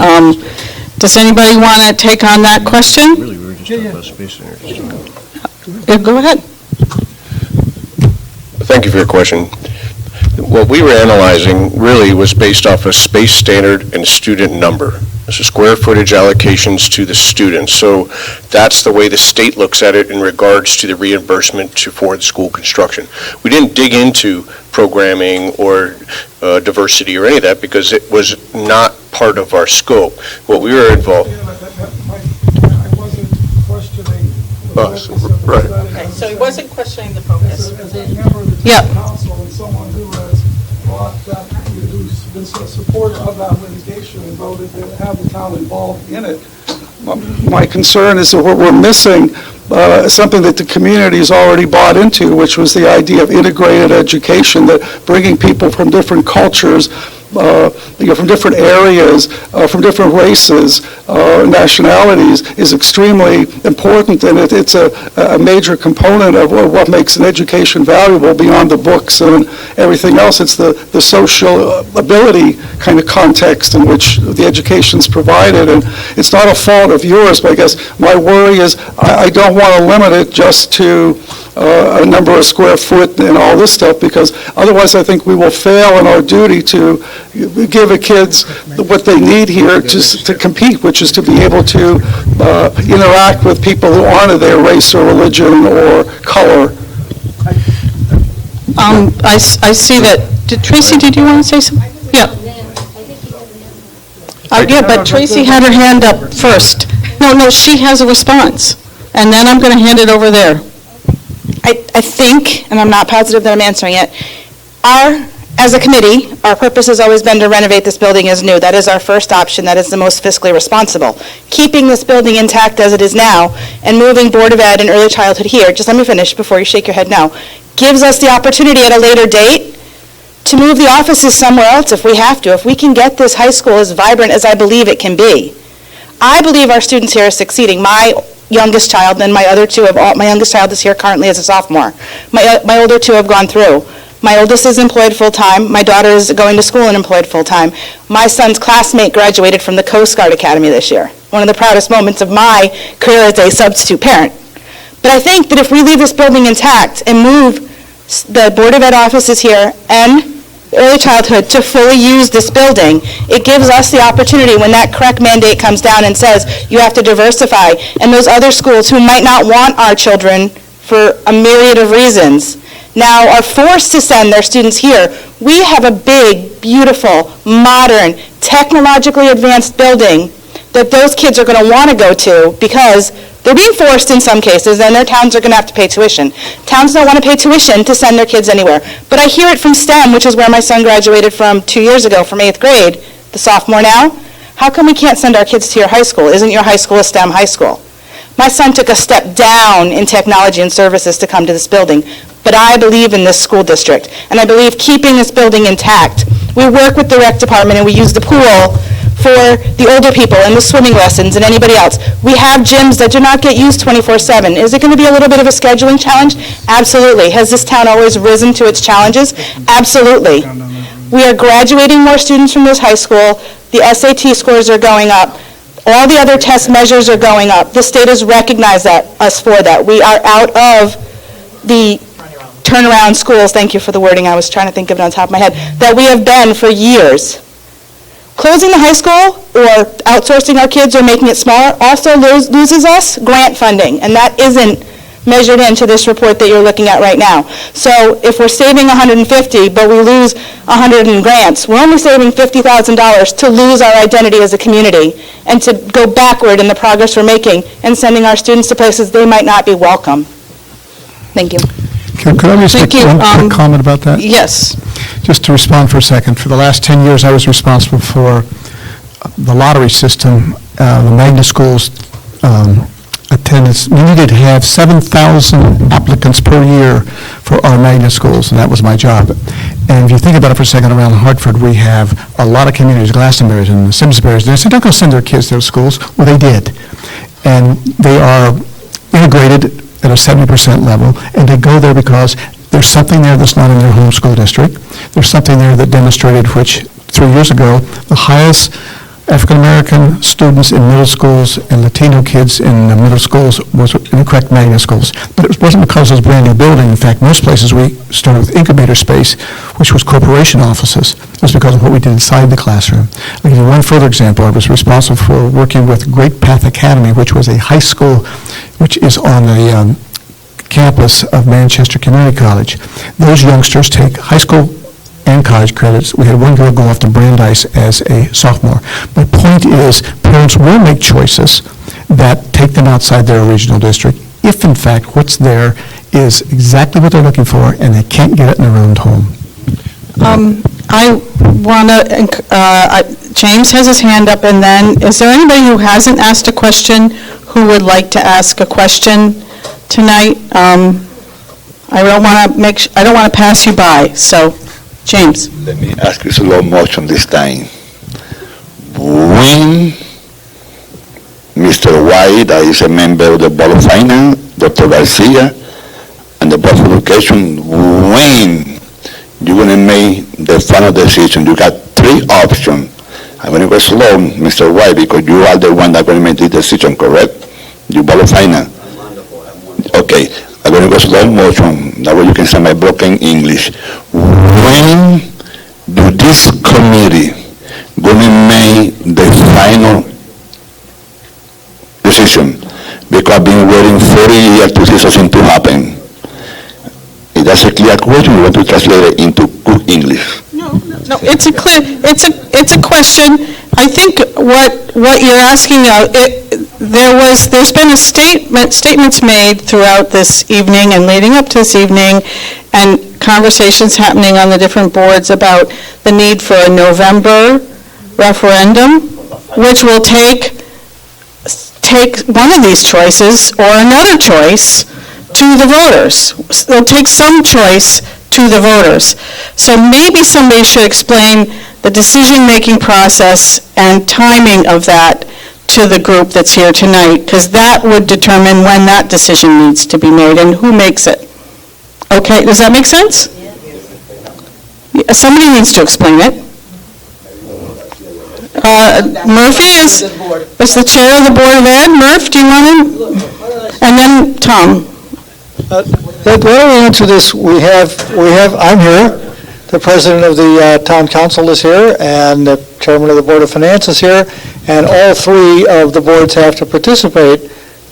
Does anybody want to take on that question? Really, we were just talking about space Yeah, go ahead. Thank you for your question. What we were analyzing really was based off a space standard and student number. So square footage allocations to the students. So that's the way the state looks at it in regards to the reimbursement for the school construction. We didn't dig into programming or diversity or any of that because it was not part of our scope. What we were involved. I wasn't questioning the focus of right. Okay, so he wasn't questioning the focus. As a member of the town council and someone who has brought that, who's been so supportive of that litigation and voted to have the town involved in it, my concern is that we're missing something that the community has already bought into, which was the idea of integrated education, that bringing people from different cultures, from different areas, from different races, nationalities, is extremely important, and it's a major component of what makes an education valuable beyond the books and everything else. It's the social ability kind of context in which the education's provided, and it's not a fault of yours, but I guess my worry is I don't want to limit it just to a number of square foot and all this stuff, because otherwise I think we will fail in our duty to give the kids what they need here to compete, which is to be able to interact with people who aren't of their race or religion or color. I see that. Tracy, did you want to say something? Yeah. Yeah, but Tracy had her hand up first. No, she has a response. And then I'm going to hand it over there. I think, and I'm not positive that I'm answering it, as a committee, our purpose has always been to renovate this building as new. That is our first option. That is the most fiscally responsible. Keeping this building intact as it is now and moving Board of Ed and early childhood here, just let me finish before you shake your head no, gives us the opportunity at a later date to move the offices somewhere else if we have to, if we can get this high school as vibrant as I believe it can be. I believe our students here are succeeding. My youngest child, and my other two my youngest child is here currently as a sophomore. My older two have gone through. My oldest is employed full-time. My daughter is going to school and employed full-time. My son's classmate graduated from the Coast Guard Academy this year. One of the proudest moments of my career as a substitute parent. But I think that if we leave this building intact and move the Board of Ed offices here and early childhood to fully use this building, it gives us the opportunity when that correct mandate comes down and says you have to diversify, and those other schools who might not want our children for a myriad of reasons now are forced to send their students here. We have a big, beautiful, modern, technologically advanced building that those kids are going to want to go to because they're being forced in some cases, and their towns are going to have to pay tuition. Towns don't want to pay tuition to send their kids anywhere. But I hear it from STEM, which is where my son graduated from 2 years ago, from 8th grade, the sophomore now. How come we can't send our kids to your high school? Isn't your high school a STEM high school? My son took a step down in technology and services to come to this building, but I believe in this school district, and I believe keeping this building intact. We work with the rec department, and we use the pool for the older people and the swimming lessons and anybody else. We have gyms that do not get used 24/7. Is it going to be a little bit of a scheduling challenge? Absolutely. Has this town always risen to its challenges? Absolutely. We are graduating more students from this high school. The SAT scores are going up. All the other test measures are going up. The state has recognized us for that. We are out of the turnaround schools, thank you for the wording, I was trying to think of it on top of my head, that we have been for years. Closing the high school or outsourcing our kids or making it smaller also loses us grant funding, and that isn't measured into this report that you're looking at right now. So if we're saving $150, but we lose $100 in grants, we're only saving $50,000 to lose our identity as a community and to go backward in the progress we're making and sending our students to places they might not be welcome. Thank you. Could I just make one quick comment about that? Yes. Just to respond for a second. For the last 10 years, I was responsible for the lottery system, the magnet schools attendance. We needed to have 7,000 applicants per year for our magnet schools, and that was my job. And if you think about it for a second, around Hartford, we have a lot of communities, Glastonbury's and Simsbury's. They said, don't go send their kids to those schools. Well, they did. And they are integrated at a 70% level, and they go there because there's something there that's not in their home school district. There's something there that demonstrated, which 3 years ago, the highest African-American students in middle schools and Latino kids in the middle schools was in the correct magnet schools. But it wasn't because it was a brand new building. In fact, most places we started with incubator space, which was corporation offices. It was because of what we did inside the classroom. I'll give you one further example. I was responsible for working with Great Path Academy, which was a high school which is on the campus of Manchester Community College. Those youngsters take high school and college credits. We had one girl go off to Brandeis as a sophomore. My point is, parents will make choices that take them outside their regional district if, in fact, what's there is exactly what they're looking for and they can't get it in their own home. I want to, James has his hand up, and then, is there anybody who hasn't asked a question who would like to ask a question tonight? I don't want to pass you by, so, James. Let me ask you slow motion this time. When Mr. White, that is a member of the Board of Finance, Dr. Garcia, and the Board of Education, when you're going to make the final decision? You got three options. I'm going to go slow, Mr. White, because you are the one that's going to make the decision, correct? You Board of Finance. Okay. I'm going to go slow motion, that way you can see my broken English. When do this committee going to make the final decision? Because I've been waiting 40 years to see something to happen. If that's a clear question, we want to translate it into good English. No, it's a question. I think what you're asking now, there's been statements made throughout this evening and leading up to this evening, and conversations happening on the different boards about the need for a November referendum, which will take one of these choices or another choice to the voters. They'll take some choice to the voters. So maybe somebody should explain the decision-making process and timing of that to the group that's here tonight, because that would determine when that decision needs to be made and who makes it. Okay, does that make sense? Somebody needs to explain it. Murphy is the chair of the Board of Ed. Murph, do you want to? And then Tom. Why don't we answer this? I'm here, the president of the town council is here, and the chairman of the Board of Finance is here, and all three of the boards have to participate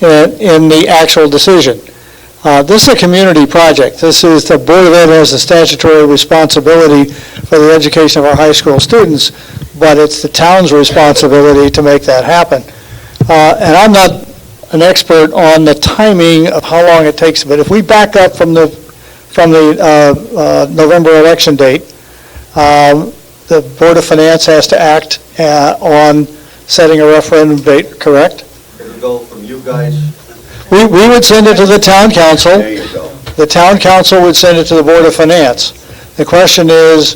in the actual decision. This is a community project. This is, the Board of Ed has a statutory responsibility for the education of our high school students, but it's the town's responsibility to make that happen. And I'm not an expert on the timing of how long it takes, but if we back up from the November election date, the Board of Finance has to act on setting a referendum date, correct? It'll go from you guys. We would send it to the town council. There you go. The town council would send it to the Board of Finance. The question is,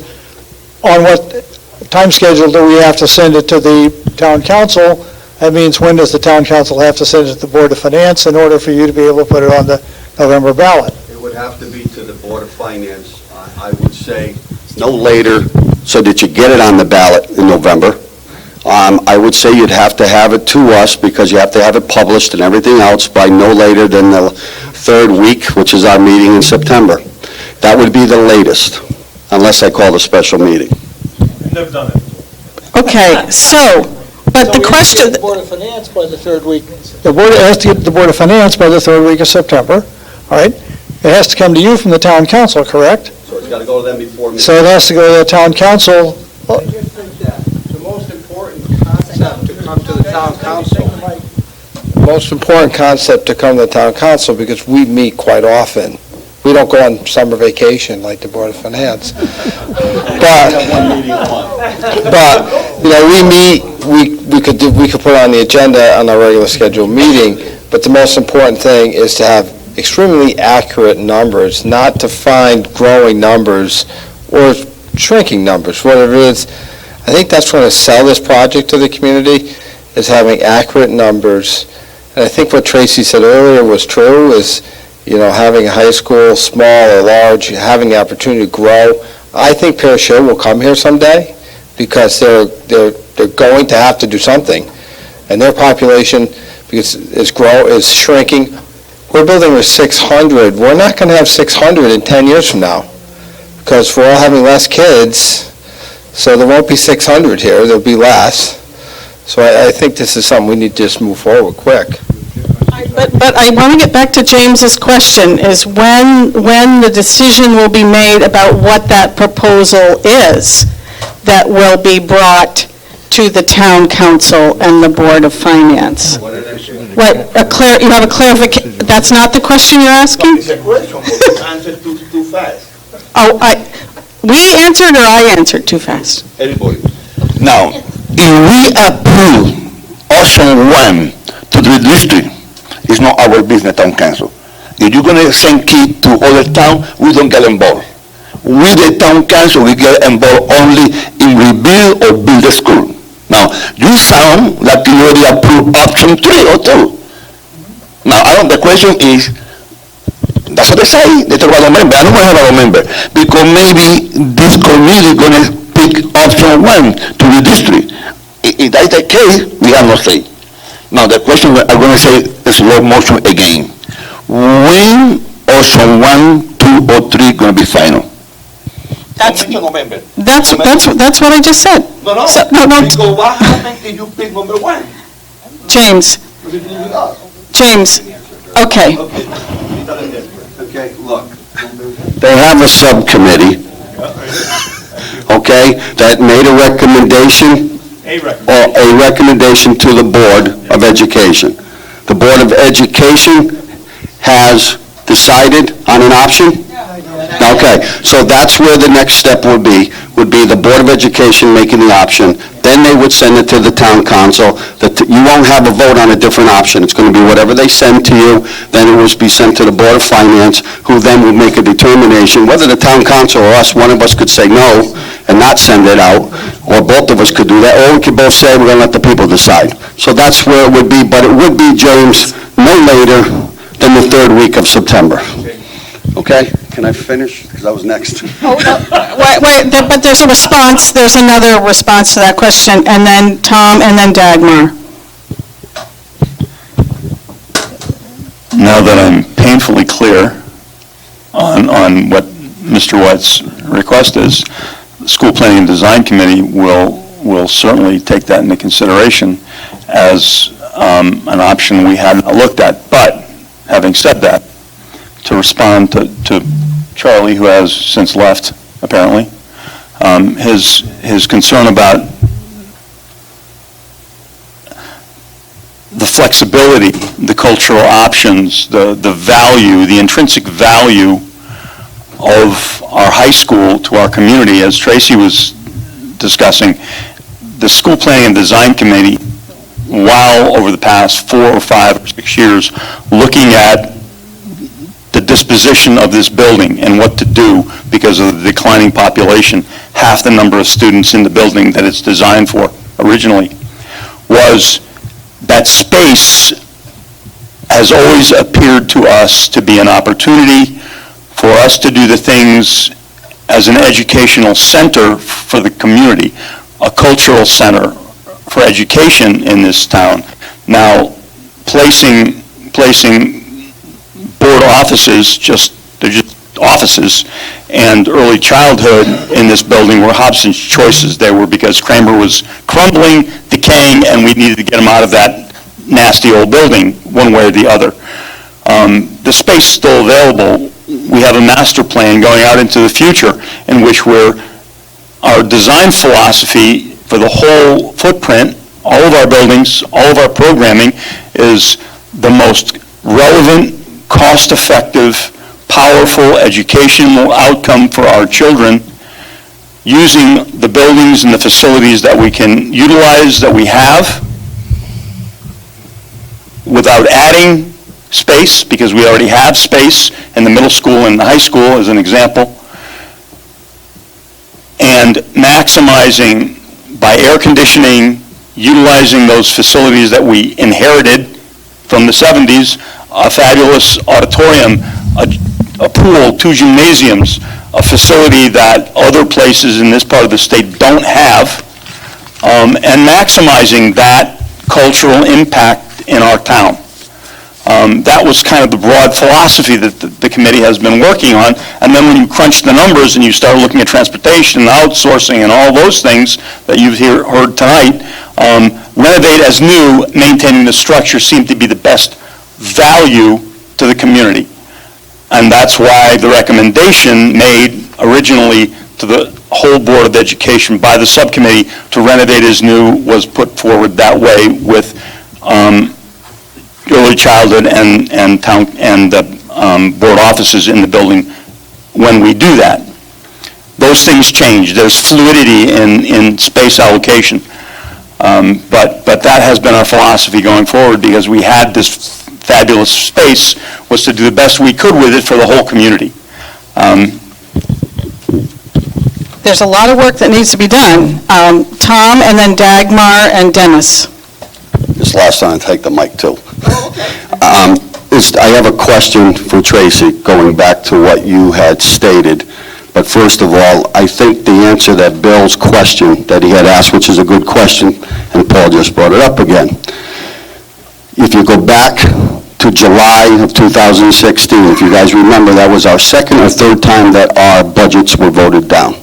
on what time schedule do we have to send it to the town council? That means, when does the town council have to send it to the Board of Finance in order for you to be able to put it on the November ballot? It would have to be to the Board of Finance, I would say, no later, so that you get it on the ballot in November. I would say you'd have to have it to us, because you have to have it published and everything else by no later than the third week, which is our meeting in September. That would be the latest, unless I call a special meeting. Never done it. Okay, so, but the question... The Board of Finance by the third week. The board has to get the Board of Finance by the third week of September, all right? It has to come to you from the town council, correct? So it's got to go to them before me. So it has to go to the town council. I just think that the most important concept to come to the town council, the most important concept to come to the town council, because we meet quite often. We don't go on summer vacation like the Board of Finance. But you know, we meet, we could put on the agenda on our regular scheduled meeting, but the most important thing is to have extremely accurate numbers, not to find growing numbers or shrinking numbers, whatever it is. I think that's going to sell this project to the community, is having accurate numbers. And I think what Tracy said earlier was true, is, you know, having a high school, small or large, having the opportunity to grow. I think Parish Hill will come here someday, because they're going to have to do something. And their population, because is shrinking. We're building with 600. We're not going to have 600 in 10 years from now, because we're all having less kids, so there won't be 600 here, there'll be less. So I think this is something we need to just move forward quick. But I want to get back to James's question, is when the decision will be made about what that proposal is that will be brought to the town council and the Board of Finance. You have a clarification? That's not the question you're asking? It's a question, but you answered too fast. Oh, we answered, or I answered too fast? Everybody. Now, if we approve option 1 to the district, it's not our business, town council. If you're going to send kids to other town, we don't get involved. We, the town council, we get involved only in rebuild or build a school. Now, you sound like you already approved option 3 or 2. Now, the question is, that's what they say. They talk about a member. I don't want to have a member, because maybe this committee is going to pick option 1 to the district. If that's the case, we have no say. Now, the question I'm going to say is slow motion again. When portion 1, 2, or 3 going to be final? That's November. That's what I just said. No, So- no, because what happened if you pick number 1? James, okay. Okay, look, they have a subcommittee, okay, that made a recommendation, or a recommendation to the Board of Education. The Board of Education has decided on an option? Okay, so that's where the next step would be the Board of Education making the option. Then they would send it to the town council. You won't have a vote on a different option. It's going to be whatever they send to you, then it will be sent to the Board of Finance, who then will make a determination, whether the town council or us, one of us could say no and not send it out, or both of us could do that, or we could both say we're going to let the people decide. So that's where it would be, but it would be, James, no later than the 3rd week of September. Okay, can I finish? Because I was next. Wait, but there's a response, there's another response to that question, and then Tom, and then Dagmar. Now that I'm painfully clear on what Mr. White's request is, the School Planning and Design Committee will certainly take that into consideration as an option we hadn't looked at. But, having said that, to respond to Charlie, who has since left, apparently, his concern about the flexibility, the cultural options, the value, the intrinsic value of our high school to our community, as Tracy was discussing. The School Planning and Design Committee, while over the past 4 or 5 or 6 years, looking at the disposition of this building and what to do because of the declining population, half the number of students in the building that it's designed for originally, was that space has always appeared to us to be an opportunity for us to do the things as an educational center for the community, a cultural center for education in this town. Now, placing board offices, they're just offices, and early childhood in this building were Hobson's choices. They were because Kramer was crumbling, decaying, and we needed to get him out of that nasty old building, one way or the other. The space is still available. We have a master plan going out into the future in which our design philosophy for the whole footprint, all of our buildings, all of our programming, is the most relevant, cost-effective, powerful educational outcome for our children, using the buildings and the facilities that we can utilize, that we have, without adding space, because we already have space in the middle school and the high school, as an example, and maximizing by air conditioning, utilizing those facilities that we inherited from the 70s, a fabulous auditorium, a pool, 2 gymnasiums, a facility that other places in this part of the state don't have, and maximizing that cultural impact in our town. That was kind of the broad philosophy that the committee has been working on. And then when you crunch the numbers and you start looking at transportation, outsourcing, and all those things that you've heard tonight, renovate as new, maintaining the structure seemed to be the best value to the community. And that's why the recommendation made originally to the whole Board of Education by the subcommittee to renovate as new was put forward that way with early childhood and town and board offices in the building when we do that. Those things change. There's fluidity in space allocation. But that has been our philosophy going forward, because we had this fabulous space, was to do the best we could with it for the whole community. There's a lot of work that needs to be done. Tom, and then Dagmar and Dennis. This last time I take the mic too. I have a question for Tracy, going back to what you had stated. But first of all, I think the answer that Bill's question that he had asked, which is a good question, and Paul just brought it up again. If you go back to July of 2016. If you guys remember, that was our second or third time that our budgets were voted down.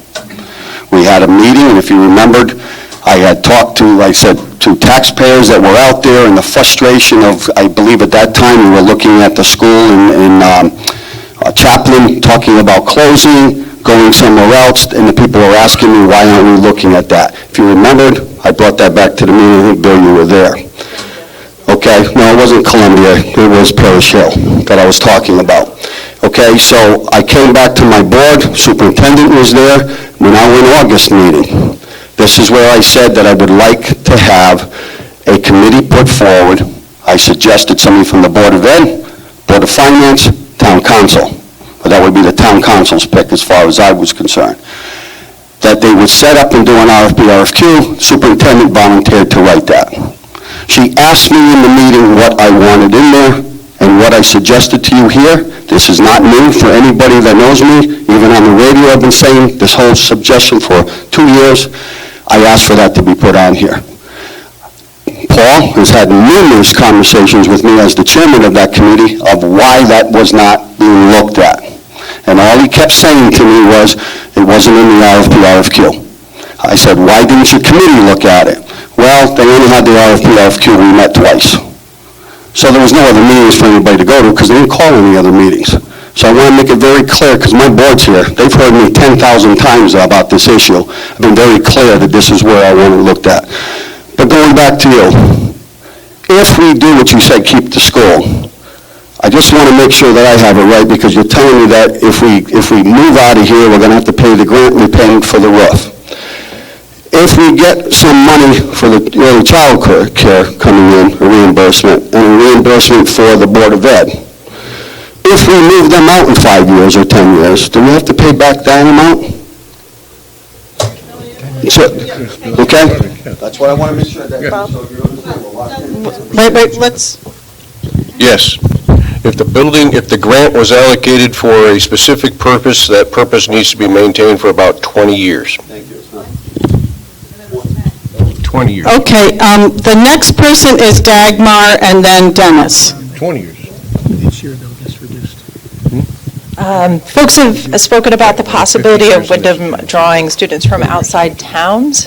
We had a meeting, and if you remembered, I had talked to, like I said, to taxpayers that were out there, and the frustration of, I believe at that time, we were looking at the school in Chaplin, talking about closing, going somewhere else, and the people were asking me, why aren't we looking at that? If you remembered, I brought that back to the meeting. I think, Bill, you were there. Okay, no, it wasn't Columbia, it was Parish Hill that I was talking about. Okay, so I came back to my board, superintendent was there, we're now in August meeting. This is where I said that I would like to have a committee put forward. I suggested somebody from the Board of Ed, Board of Finance, Town Council. But that would be the Town Council's pick as far as I was concerned. That they would set up and do an RFQ, superintendent volunteered to write that. She asked me in the meeting what I wanted in there and what I suggested to you here. This is not new for anybody that knows me. Even on the radio I've been saying this whole suggestion for 2 years. I asked for that to be put on here. Paul has had numerous conversations with me as the chairman of that committee of why that was not being looked at. And all he kept saying to me was, it wasn't in the RFQ. I said, why didn't your committee look at it? Well, they only had the RFQ, we met twice. So there was no other meetings for anybody to go to because they didn't call any other meetings. So I want to make it very clear, because my board's here, they've heard me 10,000 times about this issue. I've been very clear that this is where I want it looked at. But going back to you, if we do what you said, keep the school, I just want to make sure that I have it right, because you're telling me that if we move out of here, we're going to have to pay the grant we're paying for the roof. If we get some money for the early child care coming in, a reimbursement, and a reimbursement for the Board of Ed, if we move them out in 5 years or 10 years, do we have to pay back that amount? Okay? That's what I want to make sure that, so if you understand, we're locked in. Wait, let's... Yes. If the grant was allocated for a specific purpose, that purpose needs to be maintained for about 20 years. Thank you. 20 years. Okay, the next person is Dagmar and then Dennis. 20 years. Each year, though, gets reduced. Folks have spoken about the possibility of Windham drawing students from outside towns.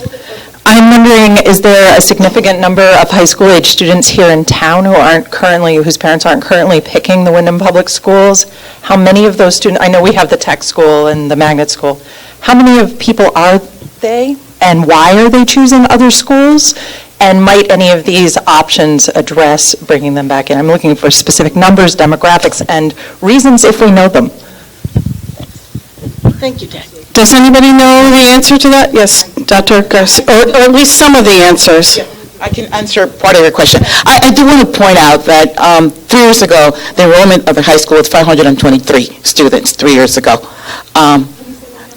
I'm wondering, is there a significant number of high school age students here in town whose parents aren't currently picking the Windham Public Schools? How many of those students, I know we have the tech school and the magnet school, how many of people are they, and why are they choosing other schools? And might any of these options address bringing them back in? I'm looking for specific numbers, demographics, and reasons if we know them. Thank you, Dagmar. Does anybody know the answer to that? Yes, Dr. Garcia, or at least some of the answers. I can answer part of your question. I do want to point out that 3 years ago, the enrollment of the high school was 523 students, 3 years ago.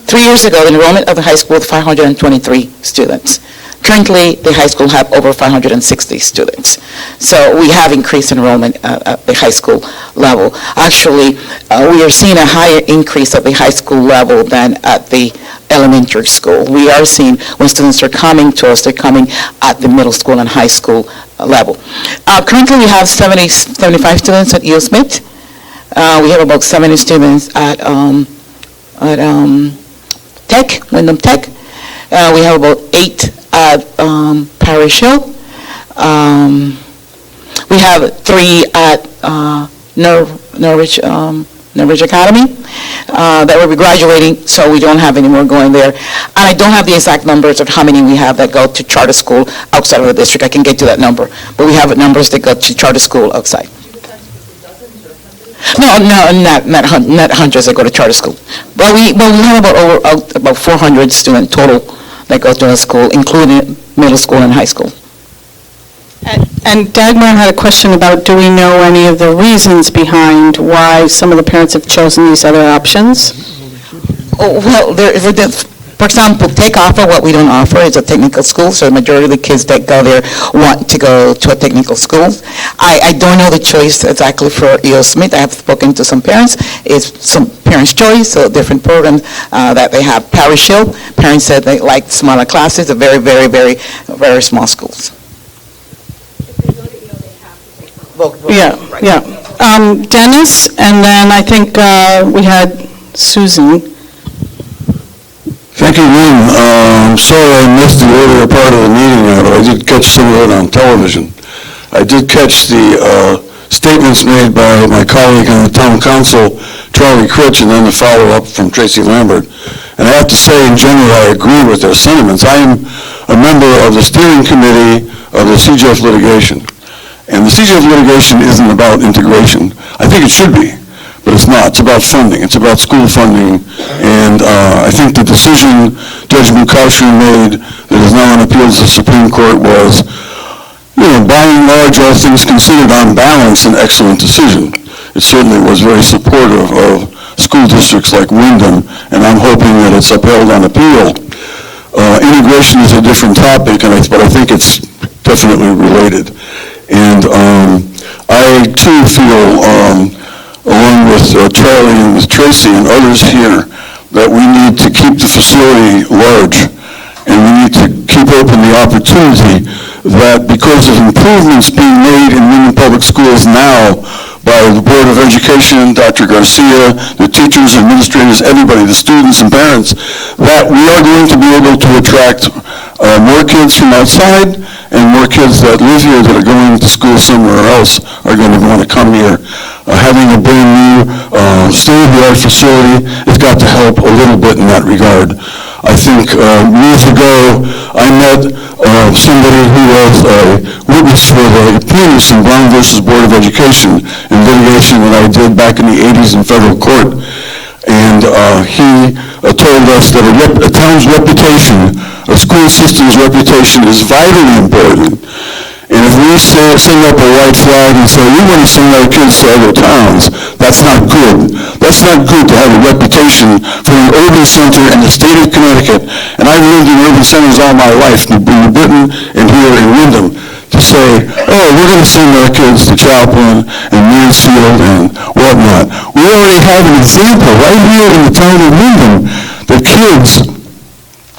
3 years ago, the enrollment of the high school was 523 students. Currently, the high school have over 560 students. So we have increased enrollment at the high school level. Actually, we are seeing a higher increase at the high school level than at the elementary school. We are seeing when students are coming to us, they're coming at the middle school and high school level. Currently, we have 75 students at E.O. Smith. We have about 70 students at Tech, Windham Tech. We have about 8 at Parish Hill. We have 3 at Norwich Academy that will be graduating, so we don't have any more going there. And I don't have the exact numbers of how many we have that go to charter school outside of the district. I can get to that number, but we have numbers that go to charter school outside. No, not hundreds that go to charter school. But we have about 400 students total that go to the school, including middle school and high school. And Dagmar had a question about, do we know any of the reasons behind why some of the parents have chosen these other options? Oh, well, for example, Tech offer what we don't offer is a technical school, so the majority of the kids that go there want to go to a technical school. I don't know the choice exactly for E.O. Smith. I have spoken to some parents. It's some parents' choice, so different programs that they have. Parish Hill, parents said they like smaller classes, a very, very, very, very small schools. Yeah. Dennis, and then I think we had Susan. Thank you, Lynn. I'm sorry I missed the earlier part of the meeting, but I did catch some of it on television. I did catch the statements made by my colleague on the town council, Charlie Critch, and then the follow-up from Tracy Lambert. And I have to say, in general, I agree with their sentiments. I am a member of the steering committee of the CJF litigation. And the CJF litigation isn't about integration. I think it should be, but it's not. It's about funding. It's about school funding. And I think the decision Judge Mukasher made that is now on appeal to the Supreme Court was, by and large, all things considered, on balance, an excellent decision. It certainly was very supportive of school districts like Windham, and I'm hoping that it's upheld on appeal. Integration is a different topic, but I think it's definitely related. And I, too, feel, along with Charlie and with Tracy and others here, that we need to keep the facility large, and we need to keep open the opportunity that because of improvements being made in Windham Public Schools now by the Board of Education, Dr. Garcia, the teachers, administrators, everybody, the students and parents, that we are going to be able to attract more kids from outside and more kids that live here that are going to school somewhere else are going to want to come here. Having a brand new state-of-the-art facility has got to help a little bit in that regard. I think years ago I met somebody who was a witness for the plaintiffs in Brown versus Board of Education in litigation that I did back in the 80s in federal court. And he told us that a town's reputation, a school system's reputation is vitally important. And if we send up a white flag and say, we want to send our kids to other towns, that's not good. That's not good to have a reputation for an urban center in the state of Connecticut. And I've lived in urban centers all my life, in New Britain and here in Windham, to say, oh, we're going to send our kids to Chaplin and Mansfield and whatnot. We already have an example right here in the town of Windham that kids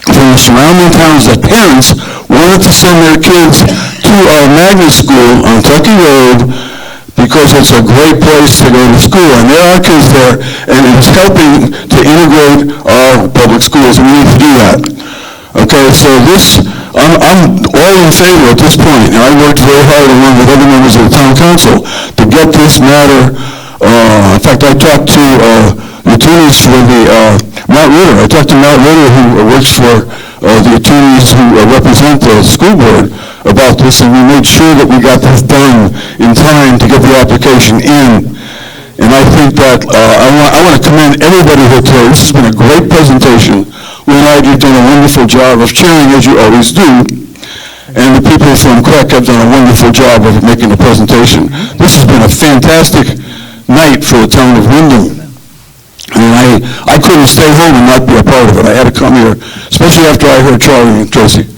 from the surrounding towns, that parents wanted to send their kids to our magnet school on Tucky Road because it's a great place to go to school. And there are kids there, and it's helping to integrate our public schools, and we need to do that. Okay, so I'm all in favor at this point, and I worked very hard along with other members of the town council to get this matter. In fact, I talked to the attorneys for the Matt Ritter. I talked to Matt Ritter, who works for the attorneys who represent the school board, about this, and we made sure that we got this done in time to get the application in. And I think that I want to commend everybody here today. This has been a great presentation. Leonard, you've done a wonderful job of chairing, as you always do. And the people from CREC have done a wonderful job of making the presentation. This has been a fantastic night for the town of Windham. And I couldn't stay home and not be a part of it. I had to come here, especially after I heard Charlie and Tracy.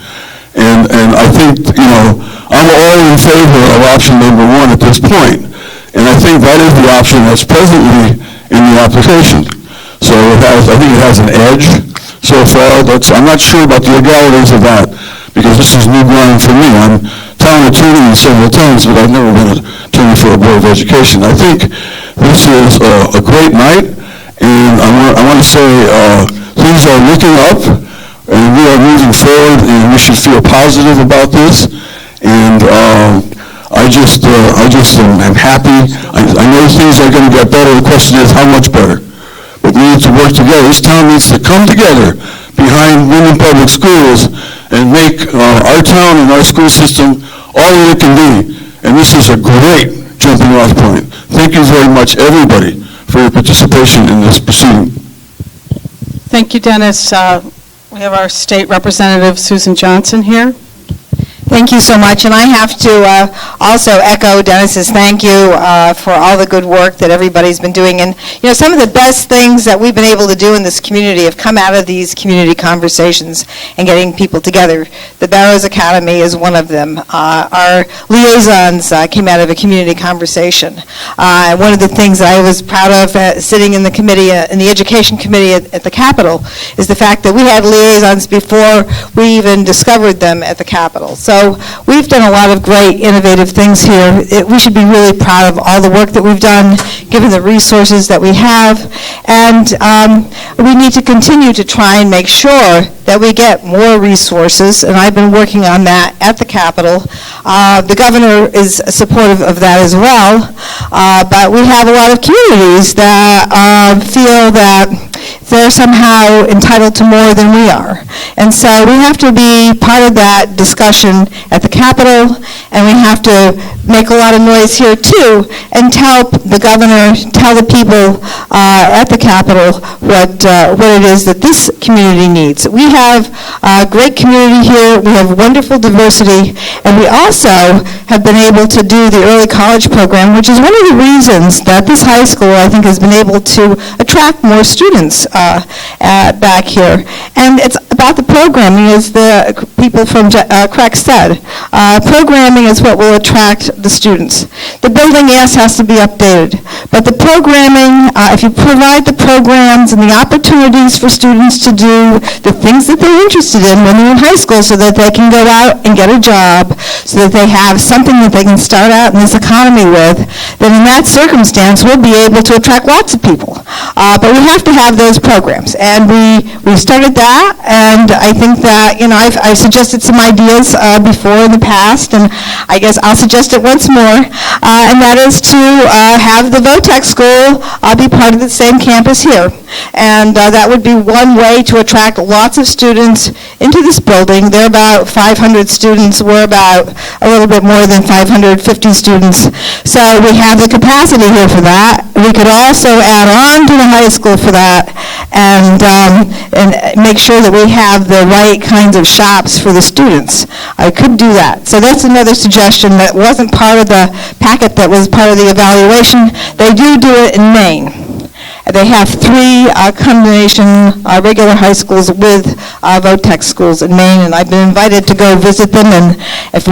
And I think, I'm all in favor of option number one at this point. And I think that is the option that's presently in the application. So I think it has an edge so far. I'm not sure about the legalities of that, because this is new ground for me. I'm town attorney several times, but I've never been an attorney for a Board of Education. I think this is a great night, and I want to say things are looking up, and we are moving forward, and we should feel positive about this. And I just am happy. I know things are going to get better. The question is how much better. But we need to work together. This town needs to come together behind Windham Public Schools and make our town and our school system all that it can be. And this is a great jumping off point. Thank you very much, everybody, for your participation in this proceeding. Thank you, Dennis. We have our state representative, Susan Johnson, here. Thank you so much, and I have to also echo Dennis's thank you for all the good work that everybody's been doing. And, some of the best things that we've been able to do in this community have come out of these community conversations and getting people together. The Barrows Academy is one of them. Our liaisons came out of a community conversation. One of the things that I was proud of sitting in the committee, in the education committee at the Capitol, is the fact that we had liaisons before we even discovered them at the Capitol. So So we've done a lot of great innovative things here. We should be really proud of all the work that we've done, given the resources that we have. And we need to continue to try and make sure that we get more resources, and I've been working on that at the Capitol. The governor is supportive of that as well, but we have a lot of communities that feel that they're somehow entitled to more than we are. And so we have to be part of that discussion at the Capitol, and we have to make a lot of noise here too, and tell the governor, tell the people at the Capitol what it is that this community needs. We have a great community here, we have wonderful diversity, and we also have been able to do the early college program, which is one of the reasons that this high school, I think, has been able to attract more students back here. And it's about the programming, as the people from Craig said. Programming is what will attract the students. The building, yes, has to be updated, but the programming, if you provide the programs and the opportunities for students to do the things that they're interested in when they're in high school, so that they can go out and get a job, so that they have something that they can start out in this economy with, then in that circumstance, we'll be able to attract lots of people. But we have to have those programs, and we started that, and I think that, I've suggested some ideas before in the past, and I guess I'll suggest it once more, and that is to have the VOTEC school be part of the same campus here. And that would be one way to attract lots of students into this building. There are about 500 students. We're about a little bit more than 550 students. So we have the capacity here for that. We could also add on to the high school for that, and make sure that we have the right kinds of shops for the students. I could do that. So that's another suggestion that wasn't part of the packet that was part of the evaluation. They do it in Maine. They have 3 combination regular high schools with VOTEC schools in Maine, and I've been invited to go visit them, and if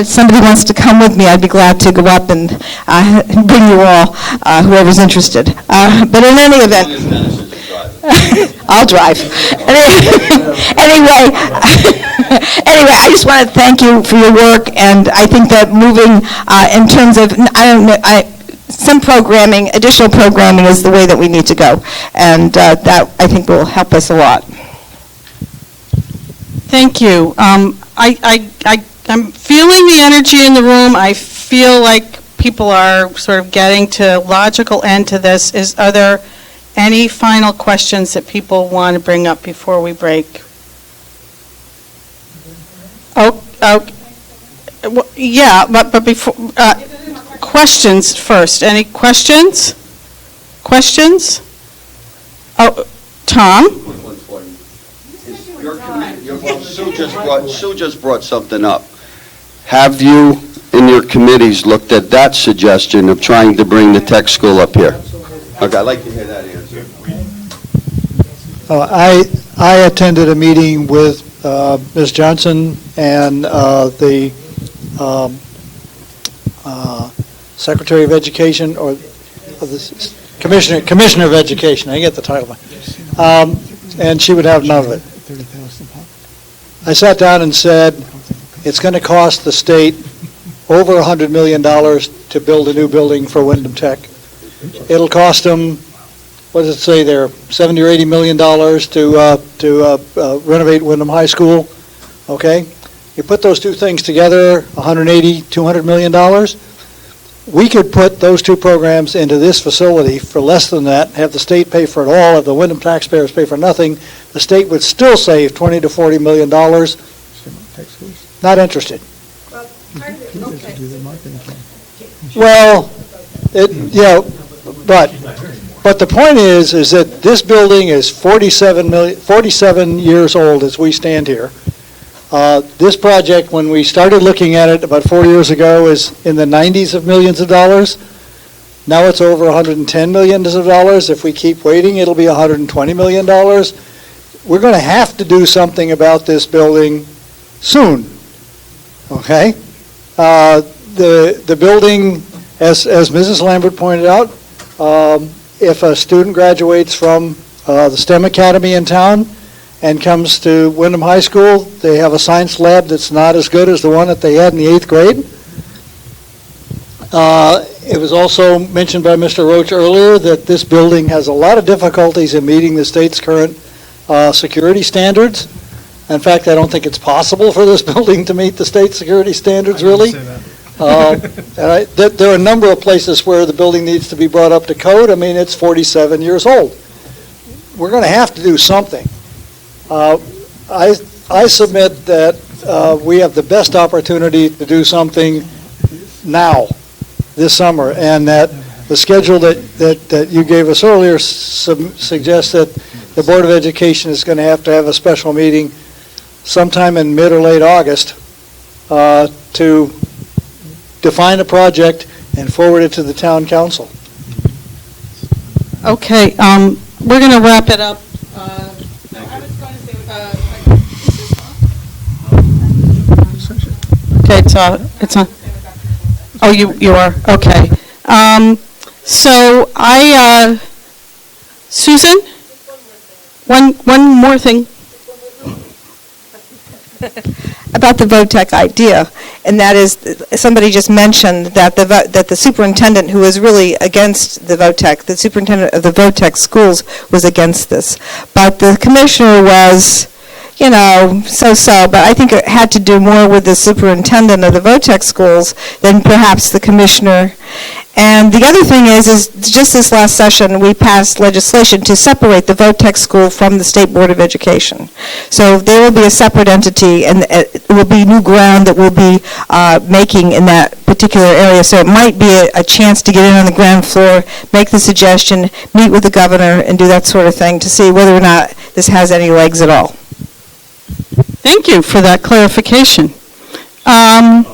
somebody wants to come with me, I'd be glad to go up and bring you all, whoever's interested. But in any event, I'll drive. Anyway, I just want to thank you for your work, and I think that moving in terms of, some programming, additional programming is the way that we need to go, and that, I think, will help us a lot. Thank you. I'm feeling the energy in the room. I feel like people are sort of getting to logical end to this. Are there any final questions that people want to bring up before we break? Yeah, but before, questions first. Any questions? Questions? Oh, Tom? Sue just brought something up. Have you, in your committees, looked at that suggestion of trying to bring the tech school up here? Okay, I'd like to hear that answer. I attended a meeting with Ms. Johnson and the Secretary of Education, or the Commissioner of Education. I get the title. And she would have none of it. I sat down and said, it's going to cost the state over $100 million to build a new building for Windham Tech. It'll cost them, what does it say there, $70 or $80 million to renovate Windham High School. Okay? You put those two things together, $180, $200 million. We could put those two programs into this facility for less than that, have the state pay for it all. If the Windham taxpayers pay for nothing, the state would still save $20 to $40 million. Not interested. Well, but the point is that this building is 47 years old as we stand here. This project, when we started looking at it about 4 years ago, is in the 90s of millions of dollars. Now it's over $110 million. If we keep waiting, it'll be $120 million. We're going to have to do something about this building soon. Okay? The building, as Mrs. Lambert pointed out, if a student graduates from the STEM Academy in town and comes to Windham High School, they have a science lab that's not as good as the one that they had in the 8th grade. It was also mentioned by Mr. Roach earlier that this building has a lot of difficulties in meeting the state's current security standards. In fact, I don't think it's possible for this building to meet the state security standards, really. There are a number of places where the building needs to be brought up to code. I mean, it's 47 years old. We're going to have to do something. I submit that we have the best opportunity to do something now, this summer, and that the schedule that you gave us earlier suggests that the Board of Education is going to have a special meeting sometime in mid or late August to define a project and forward it to the town council. Okay, we're going to wrap it up. Okay, it's on. Oh, you are, okay. So Susan, one more thing. About the VOTEC idea, and that is, somebody just mentioned that the superintendent who was really against the VOTEC, the superintendent of the VOTEC schools was against this. But the commissioner was, so-so, but I think it had to do more with the superintendent of the VOTEC schools than perhaps the commissioner. And the other thing is just this last session, we passed legislation to separate the VOTEC school from the State Board of Education. So there will be a separate entity, and it will be new ground that we'll be making in that particular area. So it might be a chance to get in on the ground floor, make the suggestion, meet with the governor, and do that sort of thing to see whether or not this has any legs at all. Thank you for that clarification. I'm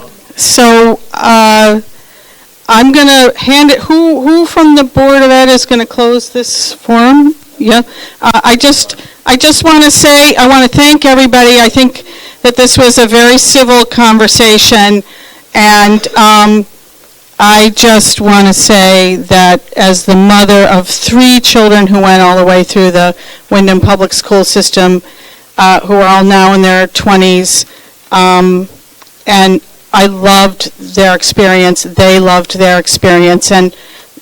going to hand it, who from the Board of Ed is going to close this forum? Yeah. I just want to say, I want to thank everybody. I think that this was a very civil conversation, and I just want to say that as the mother of 3 children who went all the way through the Windham Public School System, who are all now in their 20s, and I loved their experience, they loved their experience, and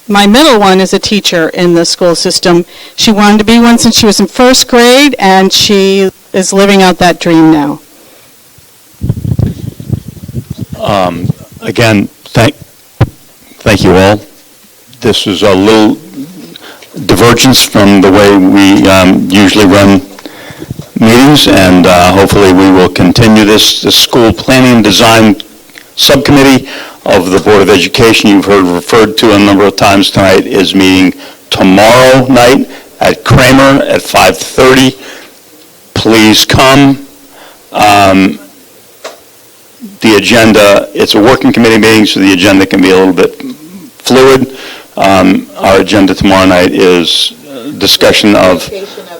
my middle one is a teacher in the school system. She wanted to be one since she was in 1st grade, and she is living out that dream now. Again, thank you all. This is a little divergence from the way we usually run meetings, and hopefully we will continue this. The school planning and design subcommittee of the Board of Education, you've heard referred to a number of times tonight, is meeting tomorrow night at Kramer at 5:30. Please come. The agenda, it's a working committee meeting, so the agenda can be a little bit fluid. Our agenda tomorrow night is discussion of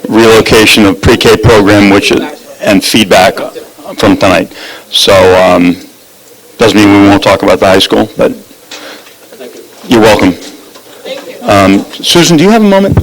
relocation of pre-K program, and feedback from tonight. So doesn't mean we won't talk about the high school, but you're welcome. Susan, do you have a moment?